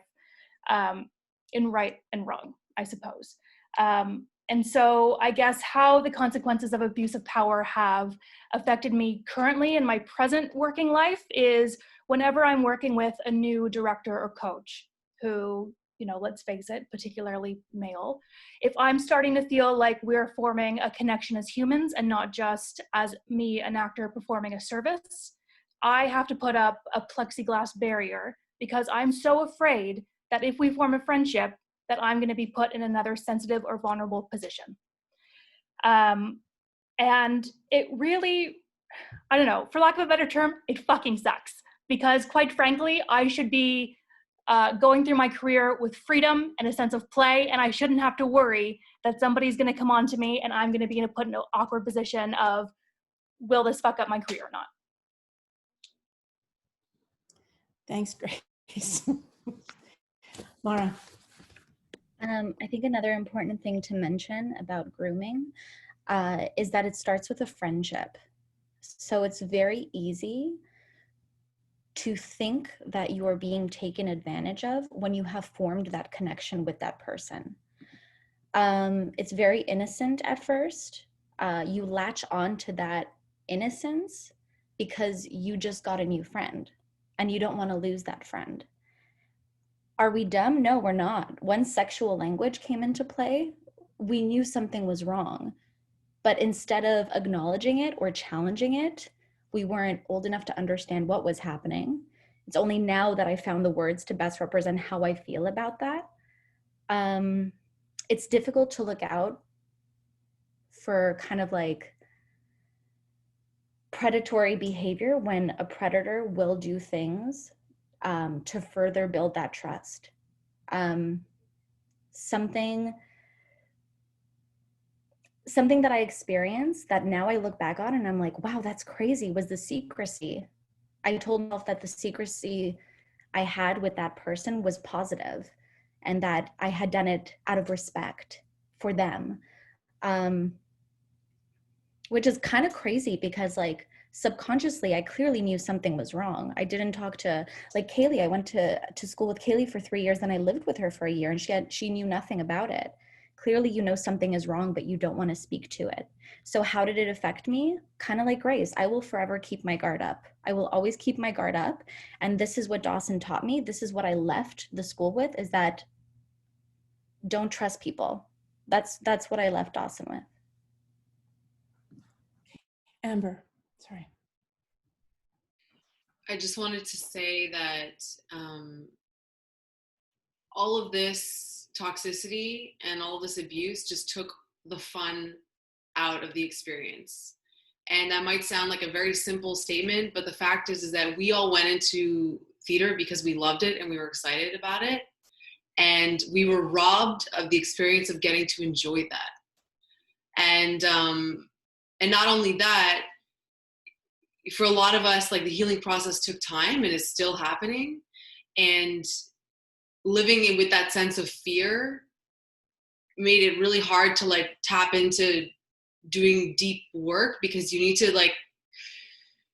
in right and wrong, I suppose. And so I guess how the consequences of abuse of power have affected me currently in my present working life is whenever I'm working with a new director or coach who, you know, let's face it, particularly male, if I'm starting to feel like we're forming a connection as humans and not just as me, an actor performing a service, I have to put up a plexiglass barrier because I'm so afraid that if we form a friendship, that I'm going to be put in another sensitive or vulnerable position. And it really, I don't know, for lack of a better term, it fucking sucks. Because quite frankly, I should be going through my career with freedom and a sense of play, and I shouldn't have to worry that somebody's going to come on to me and I'm going to be put in an awkward position of, will this fuck up my career or not? Thanks, Grace. Laura. I think another important thing to mention about grooming is that it starts with a friendship. So it's very easy to think that you are being taken advantage of when you have formed that connection with that person. It's very innocent at first. You latch on to that innocence because you just got a new friend and you don't want to lose that friend. Are we dumb? No, we're not. Once sexual language came into play, we knew something was wrong. But instead of acknowledging it or challenging it, we weren't old enough to understand what was happening. It's only now that I found the words to best represent how I feel about that. It's difficult to look out for kind of like predatory behavior when a predator will do things to further build that trust. Something that I experienced that now I look back on and I'm like, wow, that's crazy, was the secrecy. I told myself that the secrecy I had with that person was positive and that I had done it out of respect for them. Which is kind of crazy because like subconsciously, I clearly knew something was wrong. I didn't talk to, like Kayleigh, I went to school with Kayleigh for 3 years and I lived with her for a year and she knew nothing about it. Clearly, you know something is wrong, but you don't want to speak to it. So how did it affect me? Kind of like Grace, I will forever keep my guard up. I will always keep my guard up. And this is what Dawson taught me. This is what I left the school with, is that don't trust people. That's what I left Dawson with. Amber, sorry. I just wanted to say that all of this toxicity and all this abuse just took the fun out of the experience. And that might sound like a very simple statement, but the fact is that we all went into theater because we loved it and we were excited about it. And we were robbed of the experience of getting to enjoy that. And not only that, for a lot of us, like the healing process took time and is still happening. And living with that sense of fear made it really hard to like tap into doing deep work, because you need to like,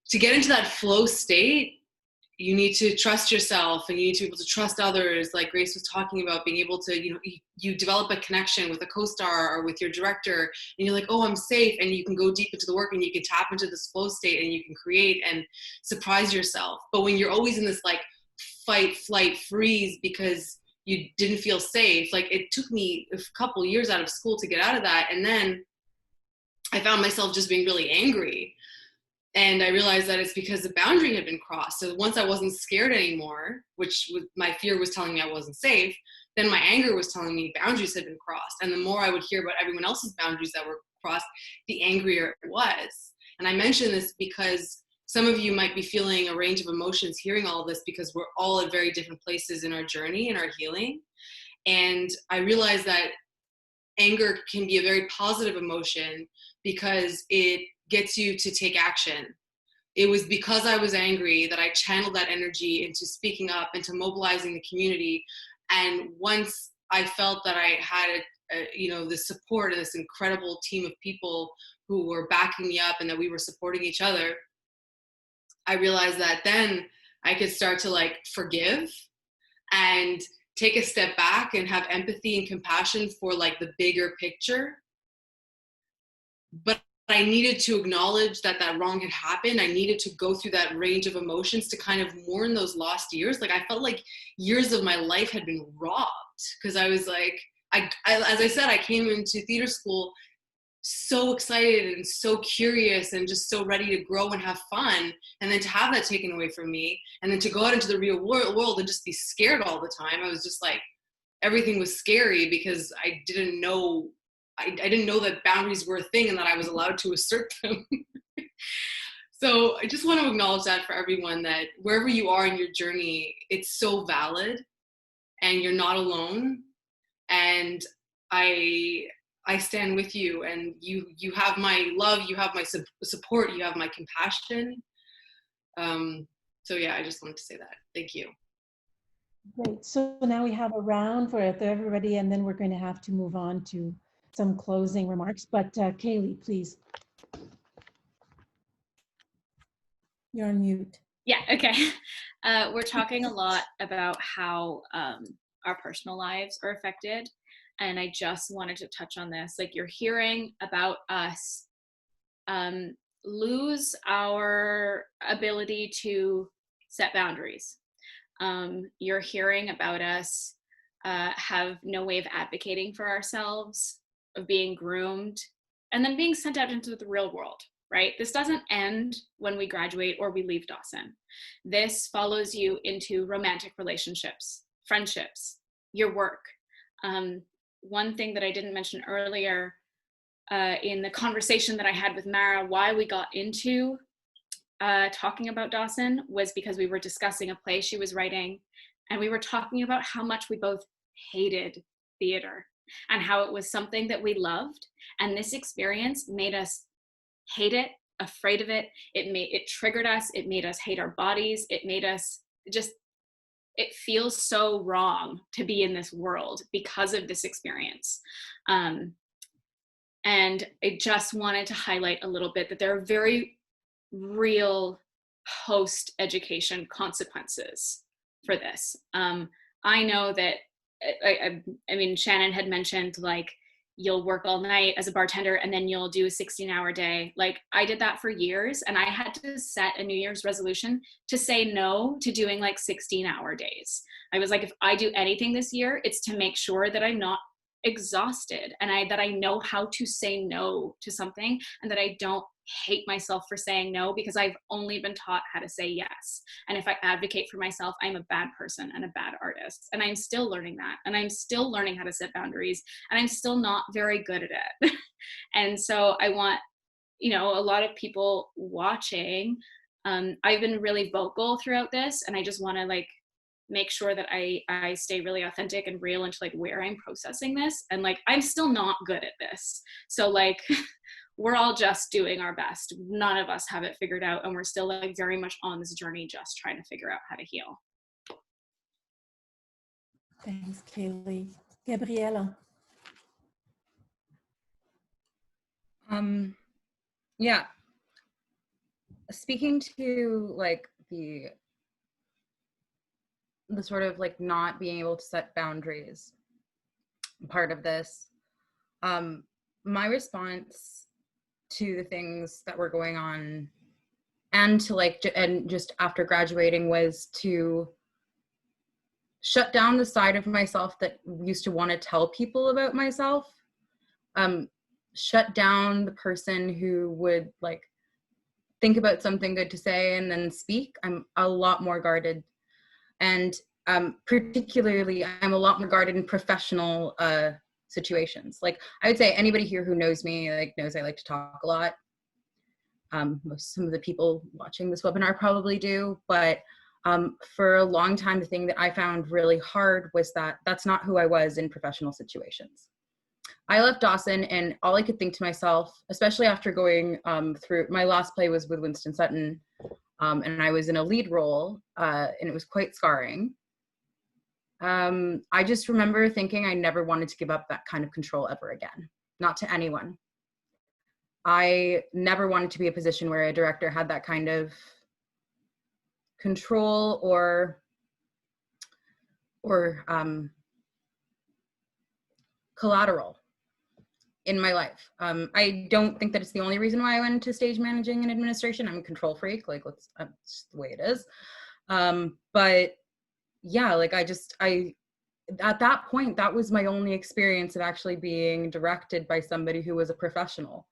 to get into that flow state, you need to trust yourself and you need to be able to trust others. Like Grace was talking about, being able to, you know, you develop a connection with a co-star or with your director, and you're like, oh, I'm safe. And you can go deep into the work and you can tap into this flow state and you can create and surprise yourself. But when you're always in this like fight, flight, freeze because you didn't feel safe, like it took me a couple years out of school to get out of that. And then I found myself just being really angry. And I realized that it's because the boundary had been crossed. So once I wasn't scared anymore, which my fear was telling me I wasn't safe, then my anger was telling me boundaries had been crossed. And the more I would hear about everyone else's boundaries that were crossed, the angrier it was. And I mention this because some of you might be feeling a range of emotions hearing all of this, because we're all at very different places in our journey and our healing. And I realized that anger can be a very positive emotion because it gets you to take action. It was because I was angry that I channeled that energy into speaking up, into mobilizing the community. And once I felt that I had the support of this incredible team of people who were backing me up and that we were supporting each other, I realized that then I could start to like forgive and take a step back and have empathy and compassion for like the bigger picture. But I needed to acknowledge that that wrong had happened. I needed to go through that range of emotions to kind of mourn those lost years. Like I felt like years of my life had been robbed, because I was like, as I said, I came into theater school so excited and so curious and just so ready to grow and have fun. And then to have that taken away from me, and then to go out into the real world and just be scared all the time. I was just like, everything was scary because I didn't know that boundaries were a thing and that I was allowed to assert them. So I just want to acknowledge that for everyone, that wherever you are in your journey, it's so valid and you're not alone. And I stand with you, and you have my love, you have my support, you have my compassion. So yeah, I just wanted to say that. Thank you. Great. So now we have a round for everybody, and then we're going to have to move on to some closing remarks. But Kayleigh, please. You're on mute. Yeah, okay. We're talking a lot about how our personal lives are affected. And I just wanted to touch on this. Like, you're hearing about us lose our ability to set boundaries. You're hearing about us have no way of advocating for ourselves, of being groomed, and then being sent out into the real world, right? This doesn't end when we graduate or we leave Dawson. This follows you into romantic relationships, friendships, your work. One thing that I didn't mention earlier in the conversation that I had with Mara, why we got into talking about Dawson was because we were discussing a play she was writing, and we were talking about how much we both hated theater and how it was something that we loved. And this experience made us hate it, afraid of it. It triggered us. It made us hate our bodies. It made us just, it feels so wrong to be in this world because of this experience. And I just wanted to highlight a little bit that there are very real post-education consequences for this. I know that, I mean, Shannon had mentioned, like, you'll work all night as a bartender and then you'll do a 16-hour day. Like, I did that for years, and I had to set a New Year's resolution to say no to doing like 16-hour days. I was like, if I do anything this year, it's to make sure that I'm not exhausted, and that I know how to say no to something, and that I don't hate myself for saying no, because I've only been taught how to say yes. And if I advocate for myself, I'm a bad person and a bad artist. And I'm still learning that. And I'm still learning how to set boundaries, and I'm still not very good at it. And so I want, a lot of people watching, I've been really vocal throughout this, and I just want to make sure that I stay really authentic and real into where I'm processing this. And I'm still not good at this. So we're all just doing our best. None of us have it figured out, and we're still like very much on this journey, just trying to figure out how to heal. Thanks, Kayleigh. Gabriela. Yeah. Speaking to like the sort of like not being able to set boundaries part of this, my response to the things that were going on and to like, and just after graduating was to shut down the side of myself that used to want to tell people about myself. Shut down the person who would like think about something good to say and then speak. I'm a lot more guarded, and particularly I'm a lot more guarded in professional situations. Like I would say anybody here who knows me like knows I like to talk a lot. Some of the people watching this webinar probably do, but for a long time the thing that I found really hard was that that's not who I was in professional situations. I left Dawson and all I could think to myself, especially after going through, my last play was with Winston Sutton, and I was in a lead role, and it was quite scarring. I just remember thinking I never wanted to give up that kind of control ever again, not to anyone. I never wanted to be a position where a director had that kind of control or collateral in my life. I don't think that it's the only reason why I went into stage managing and administration. I'm a control freak, like that's just the way it is. But yeah, like at that point, that was my only experience of actually being directed by somebody who was a professional.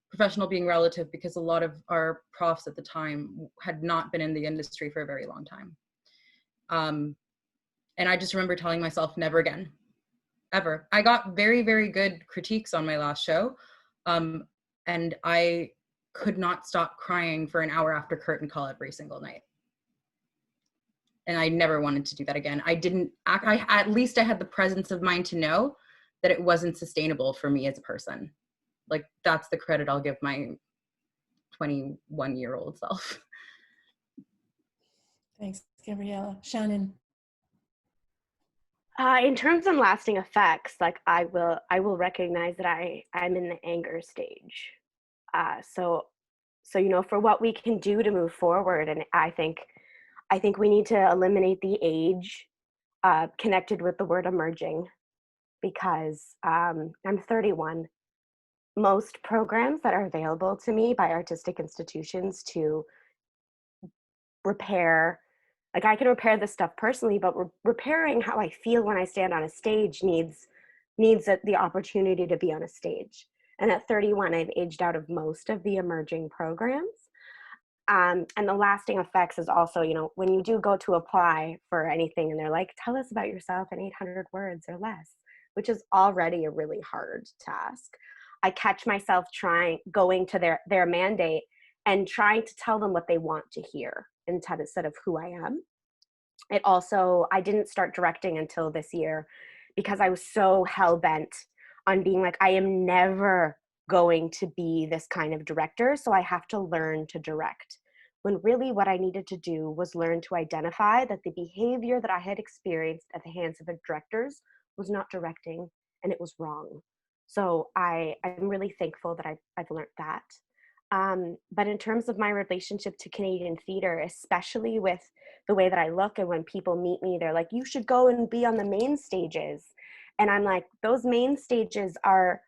Professional being relative because a lot of our profs at the time had not been in the industry for a very long time. And I just remember telling myself, never again. Ever. I got very, very good critiques on my last show. And I could not stop crying for an hour after curtain call every single night. And I never wanted to do that again. At least I had the presence of mind to know that it wasn't sustainable for me as a person. Like that's the credit I'll give my 21-year-old self. Thanks, Gabriela. Shannon. In terms of lasting effects, like I will recognize that I'm in the anger stage. So you know, for what we can do to move forward, and I think we need to eliminate the age connected with the word emerging, because I'm 31. Most programs that are available to me by artistic institutions to repair, like I can repair this stuff personally, but repairing how I feel when I stand on a stage needs the opportunity to be on a stage. And at 31, I've aged out of most of the emerging programs. And the lasting effects is also, you know, when you do go to apply for anything and they're like, tell us about yourself in 800 words or less, which is already a really hard task. I catch myself going to their mandate and trying to tell them what they want to hear instead of who I am. I didn't start directing until this year because I was so hell-bent on being like, I am never going to be this kind of director, so I have to learn to direct. When really what I needed to do was learn to identify that the behavior that I had experienced at the hands of the directors was not directing, and it was wrong. So I'm really thankful that I've learned that. But in terms of my relationship to Canadian theater, especially with the way that I look, and when people meet me, they're like, you should go and be on the main stages. And I'm like, those main stages are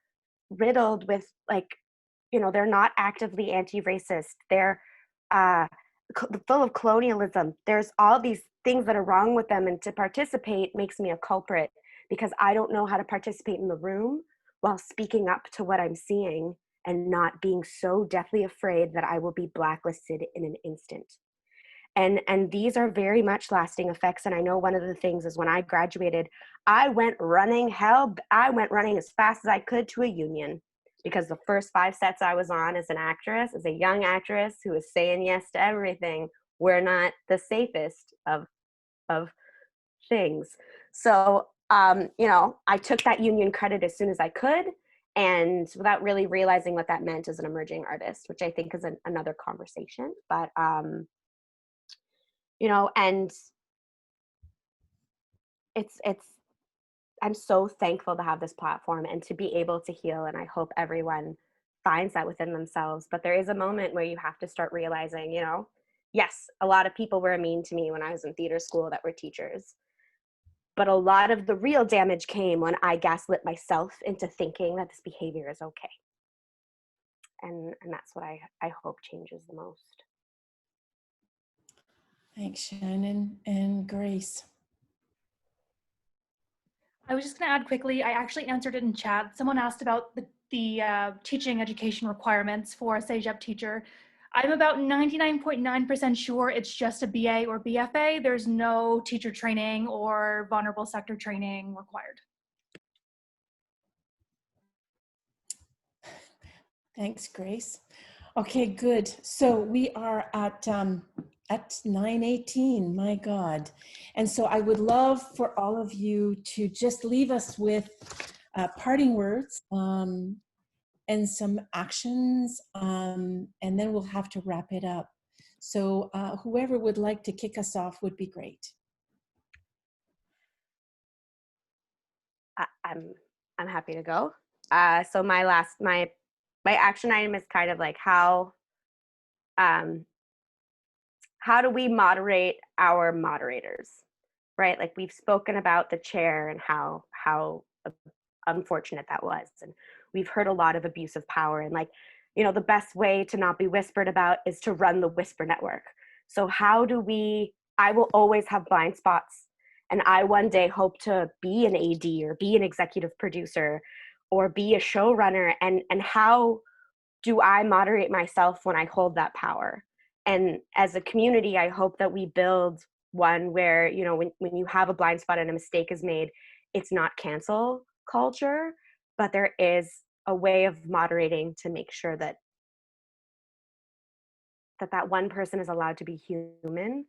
riddled with, like, you know, they're not actively anti-racist. They're full of colonialism. There's all these things that are wrong with them. And to participate makes me a culprit because I don't know how to participate in the room while speaking up to what I'm seeing and not being so deathly afraid that I will be blacklisted in an instant. And these are very much lasting effects. And I know one of the things is when I graduated, I went running as fast as I could to a union, because the first 5 sets I was on as an actress, as a young actress who was saying yes to everything, were not the safest of things. So, you know, I took that union credit as soon as I could. and without really realizing what that meant as an emerging artist, which I think is another conversation. But, you know, and I'm so thankful to have this platform and to be able to heal. And I hope everyone finds that within themselves. But there is a moment where you have to start realizing, you know, yes, a lot of people were mean to me when I was in theater school that were teachers. But a lot of the real damage came when I gaslit myself into thinking that this behavior is okay. And that's what I hope changes the most. Thanks, Shannon and Grace. I was just going to add quickly, I actually answered it in chat. Someone asked about the teaching education requirements for a CEGEP teacher. I'm about 99.9% sure it's just a BA or BFA. There's no teacher training or vulnerable sector training required. Thanks, Grace. Okay, good. So we are at 9:18, my God. And so I would love for all of you to just leave us with parting words and some actions, and then we'll have to wrap it up. So whoever would like to kick us off would be great. I'm happy to go. So my action item is kind of like how do we moderate our moderators, right? Like we've spoken about the chair and how unfortunate that was. And we've heard a lot of abuse of power, and like, you know, the best way to not be whispered about is to run the whisper network. So how do I will always have blind spots, and I one day hope to be an AD or be an executive producer or be a showrunner, and how do I moderate myself when I hold that power? And as a community, I hope that we build one where, you know, when you have a blind spot and a mistake is made, it's not cancel culture, but there is a way of moderating to make sure that one person is allowed to be human,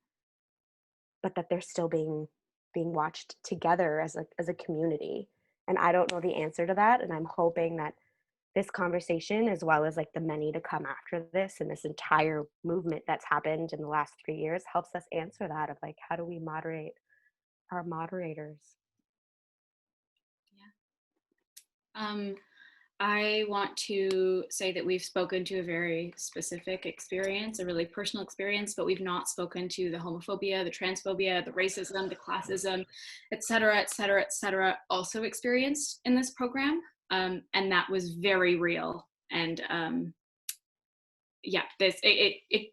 but that they're still being watched together as a community. And I don't know the answer to that. And I'm hoping that this conversation, as well as like the many to come after this and this entire movement that's happened in the last 3 years, helps us answer that of like, how do we moderate our moderators? Yeah. I want to say that we've spoken to a very specific experience, a really personal experience, but we've not spoken to the homophobia, the transphobia, the racism, the classism, et cetera, also experienced in this program. And that was very real. And yeah, it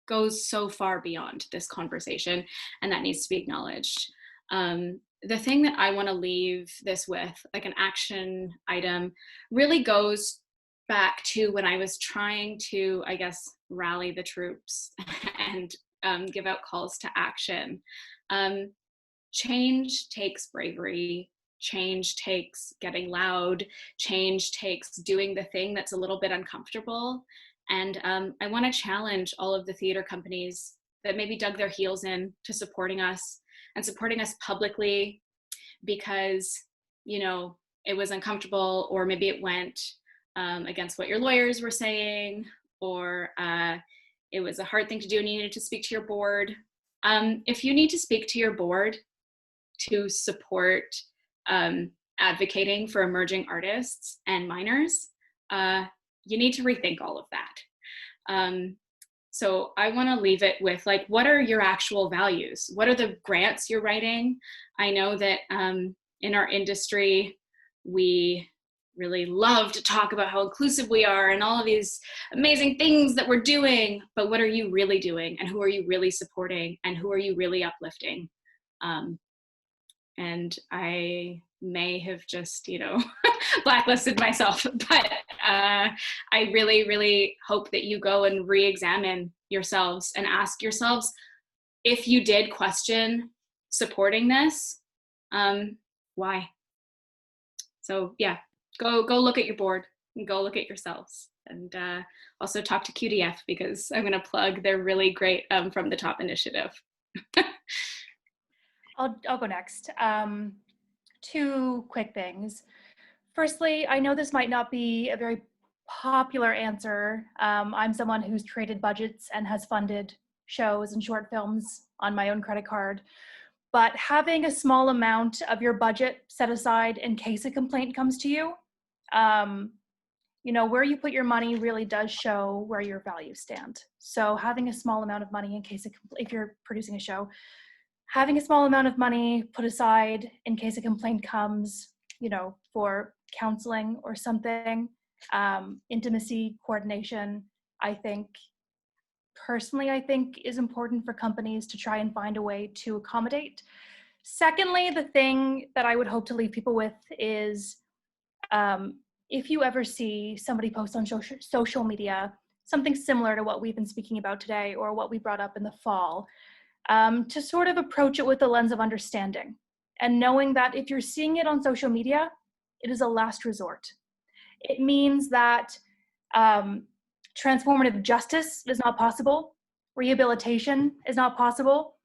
goes so far beyond this conversation, and that needs to be acknowledged. The thing that I want to leave this with, like an action item, really goes back to when I was trying to, I guess, rally the troops and give out calls to action. Change takes bravery. Change takes getting loud. Change takes doing the thing that's a little bit uncomfortable. And I want to challenge all of the theater companies that maybe dug their heels in to supporting us and supporting us publicly because, you know, it was uncomfortable, or maybe it went against what your lawyers were saying, or it was a hard thing to do and you needed to speak to your board. If you need to speak to your board to support advocating for emerging artists and minors, you need to rethink all of that. So I want to leave it with, like, what are your actual values? What are the grants you're writing? I know that in our industry, we really love to talk about how inclusive we are and all of these amazing things that we're doing, but what are you really doing? And who are you really supporting? And who are you really uplifting? And I may have just, you know, blacklisted myself, but I really, really hope that you go and re-examine yourselves and ask yourselves, if you did question supporting this, why? So yeah, go look at your board and go look at yourselves, and also talk to QDF, because I'm gonna plug their really great From the Top initiative. I'll go next. Two quick things. Firstly, I know this might not be a very popular answer. I'm someone who's created budgets and has funded shows and short films on my own credit card. But having a small amount of your budget set aside in case a complaint comes to you, you know, where you put your money really does show where your values stand. So having a small amount of money in case if you're producing a show, having a small amount of money put aside in case a complaint comes, you know, for counseling or something, intimacy, coordination, personally, I think is important for companies to try and find a way to accommodate. Secondly, the thing that I would hope to leave people with is, if you ever see somebody post on social media, something similar to what we've been speaking about today or what we brought up in the fall, to sort of approach it with a lens of understanding and knowing that if you're seeing it on social media, it is a last resort. It means that transformative justice is not possible, rehabilitation is not possible,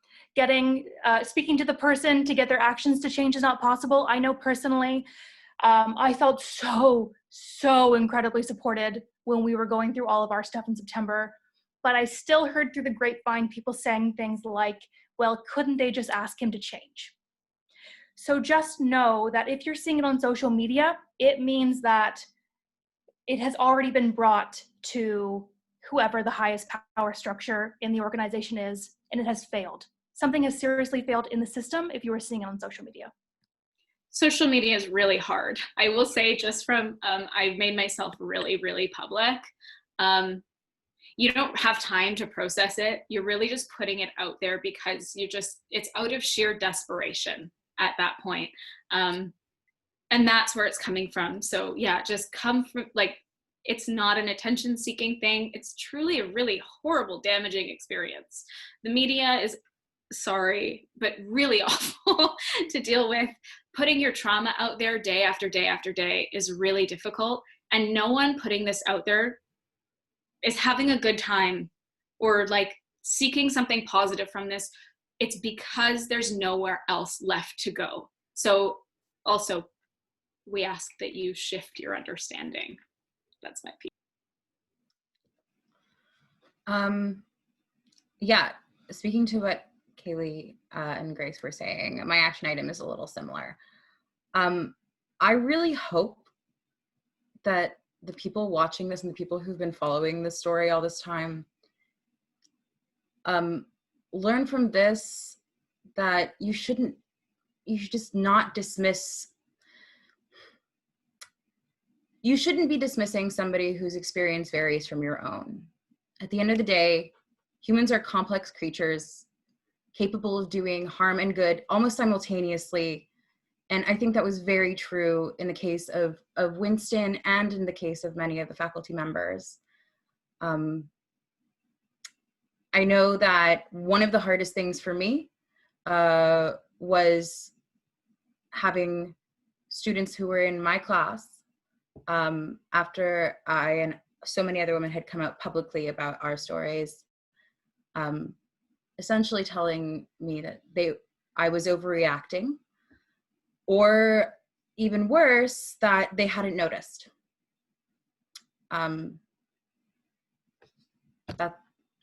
speaking to the person to get their actions to change is not possible. I know personally, I felt so incredibly supported when we were going through all of our stuff in September, but I still heard through the grapevine people saying things like, well, couldn't they just ask him to change? So just know that if you're seeing it on social media, it means that it has already been brought to whoever the highest power structure in the organization is, and it has failed. Something has seriously failed in the system if you are seeing it on social media. Social media is really hard. I will say, just from, I've made myself really public. You don't have time to process it. You're really just putting it out there because it's out of sheer desperation at that point. And that's where it's coming from. So yeah, just come from, like, it's not an attention seeking thing. It's truly a really horrible, damaging experience. The media is, sorry, but really awful to deal with. Putting your trauma out there day after day after day is really difficult. And no one putting this out there is having a good time or like seeking something positive from this. It's because there's nowhere else left to go. So also, we ask that you shift your understanding. That's my piece. Yeah, speaking to what Kayleigh and Grace were saying, my action item is a little similar. I really hope that the people watching this and the people who've been following this story all this time learn from this that you should just not dismiss. You shouldn't be dismissing somebody whose experience varies from your own. At the end of the day, humans are complex creatures capable of doing harm and good almost simultaneously. And I think that was very true in the case of Winston and in the case of many of the faculty members. I know that one of the hardest things for me was having students who were in my class after I and so many other women had come out publicly about our stories, essentially telling me that I was overreacting, or even worse, that they hadn't noticed. That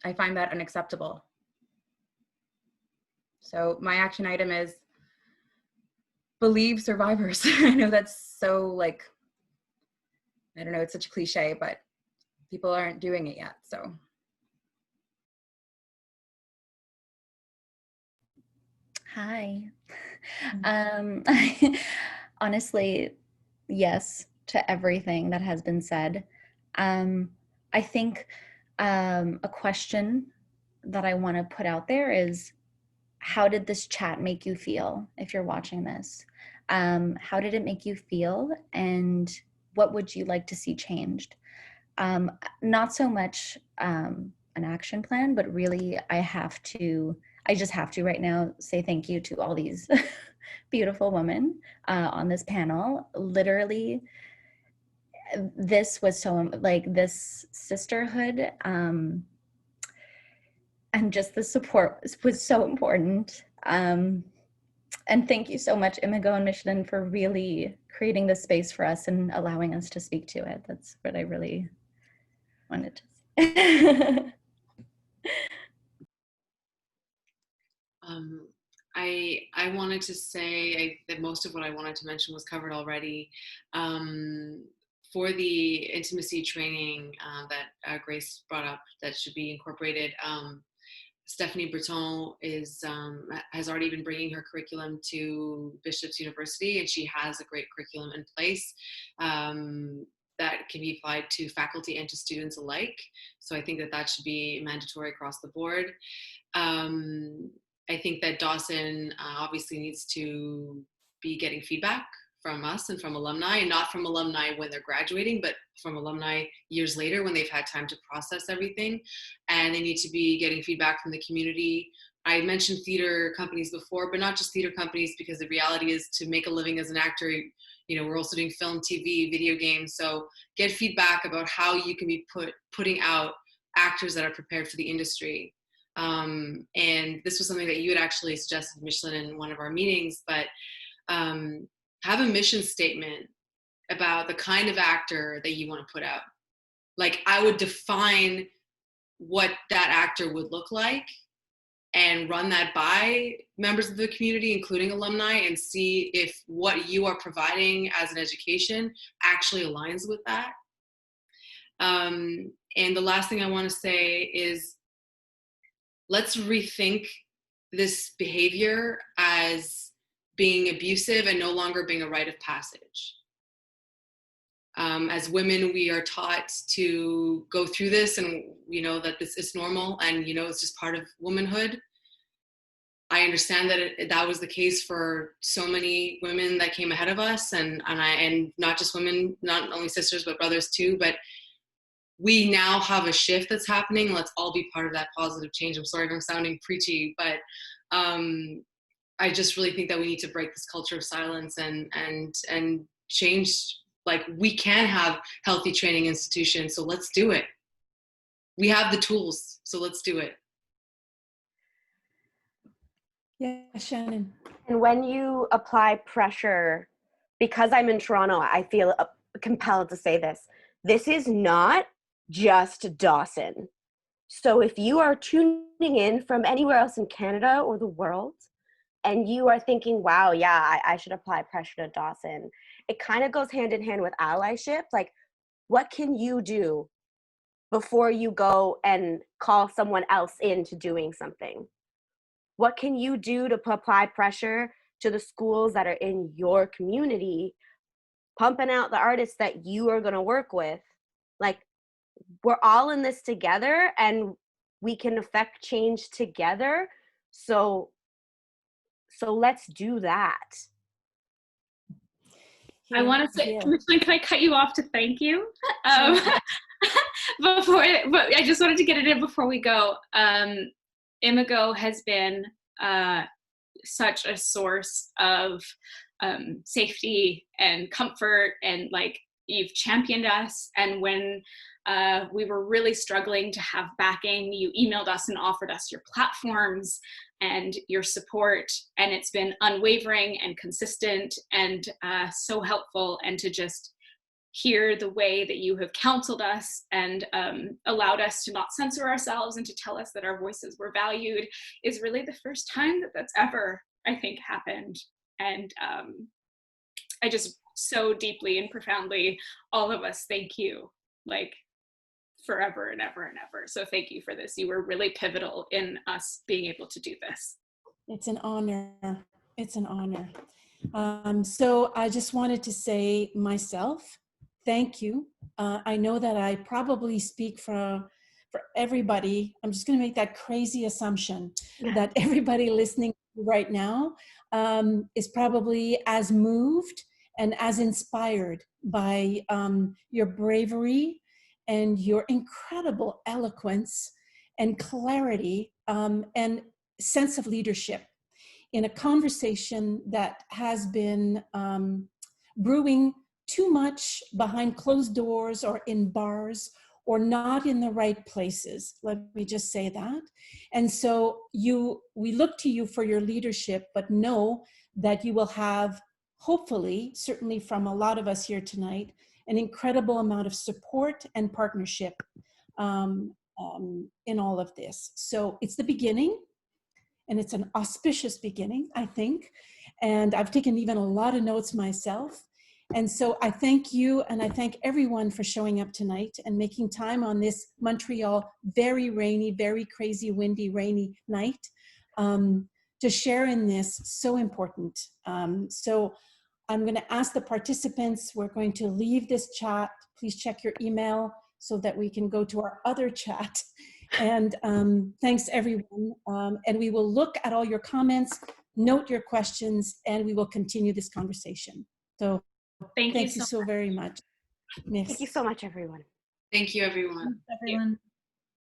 I find that unacceptable. So my action item is believe survivors. I know that's so, like, I don't know, it's such a cliche, but people aren't doing it yet, so. Hi. Honestly, yes to everything that has been said. I think a question that I want to put out there is, how did this chat make you feel if you're watching this? How did it make you feel, and what would you like to see changed? Not so much an action plan, but really I just have to right now say thank you to all these beautiful women on this panel. Literally, this was so, like, this sisterhood and just the support was so important. And thank you so much, Imago and Micheline, for really creating this space for us and allowing us to speak to it. That's what I really wanted to say. I wanted to say that most of what I wanted to mention was covered already. For the intimacy training that Grace brought up that should be incorporated, Stephanie Breton has already been bringing her curriculum to Bishop's University, and she has a great curriculum in place that can be applied to faculty and to students alike. So I think that should be mandatory across the board. I think that Dawson obviously needs to be getting feedback from us and from alumni, and not from alumni when they're graduating, but from alumni years later when they've had time to process everything. And they need to be getting feedback from the community. I mentioned theater companies before, but not just theater companies, because the reality is to make a living as an actor, you know, we're also doing film, TV, video games. So get feedback about how you can be putting out actors that are prepared for the industry. And this was something that you had actually suggested, Micheline, in one of our meetings, but have a mission statement about the kind of actor that you want to put out. Like, I would define what that actor would look like and run that by members of the community, including alumni, and see if what you are providing as an education actually aligns with that. And the last thing I want to say is, let's rethink this behavior as being abusive and no longer being a rite of passage. As women, we are taught to go through this, and we know that this is normal, and you know it's just part of womanhood. I understand that that was the case for so many women that came ahead of us, and not just women, not only sisters but brothers too. But we now have a shift that's happening. Let's all be part of that positive change. I'm sorry if I'm sounding preachy, but I just really think that we need to break this culture of silence and change. Like, we can have healthy training institutions, so let's do it. We have the tools, so let's do it. Yeah, Shannon. And when you apply pressure, because I'm in Toronto, I feel compelled to say this. This is not just Dawson. So if you are tuning in from anywhere else in Canada or the world, and you are thinking, wow, yeah, I should apply pressure to Dawson, it kind of goes hand in hand with allyship. Like, what can you do before you go and call someone else into doing something? What can you do to apply pressure to the schools that are in your community, pumping out the artists that you are going to work with? Like, we're all in this together, and we can affect change together. So let's do that. I want to say, Micheline, can I cut you off to thank you? But I just wanted to get it in before we go. Imago has been such a source of safety and comfort, and like, you've championed us. And when we were really struggling to have backing, you emailed us and offered us your platforms and your support, and it's been unwavering and consistent and so helpful. And to just hear the way that you have counseled us and allowed us to not censor ourselves and to tell us that our voices were valued is really the first time that that's ever, I think, happened. And I just so deeply and profoundly, all of us, thank you, like, forever and ever and ever. So thank you for this. You were really pivotal in us being able to do this. It's an honor. It's an honor. So I just wanted to say myself, thank you. I know that I probably speak for everybody. I'm just going to make that crazy assumption that everybody listening right now is probably as moved and as inspired by your bravery and your incredible eloquence and clarity and sense of leadership in a conversation that has been brewing too much behind closed doors or in bars or not in the right places. Let me just say that. And so we look to you for your leadership, but know that you will have, hopefully, certainly from a lot of us here tonight, an incredible amount of support and partnership in all of this. So it's the beginning, and it's an auspicious beginning, I think. And I've taken even a lot of notes myself. And so I thank you, and I thank everyone for showing up tonight and making time on this Montreal very rainy, very crazy, windy, rainy night to share in this so important. So I'm going to ask the participants, we're going to leave this chat. Please check your email so that we can go to our other chat. And thanks everyone. And we will look at all your comments, note your questions, and we will continue this conversation. So thank you so very much. Thank you so much, everyone. Thank you, everyone. Thanks, everyone.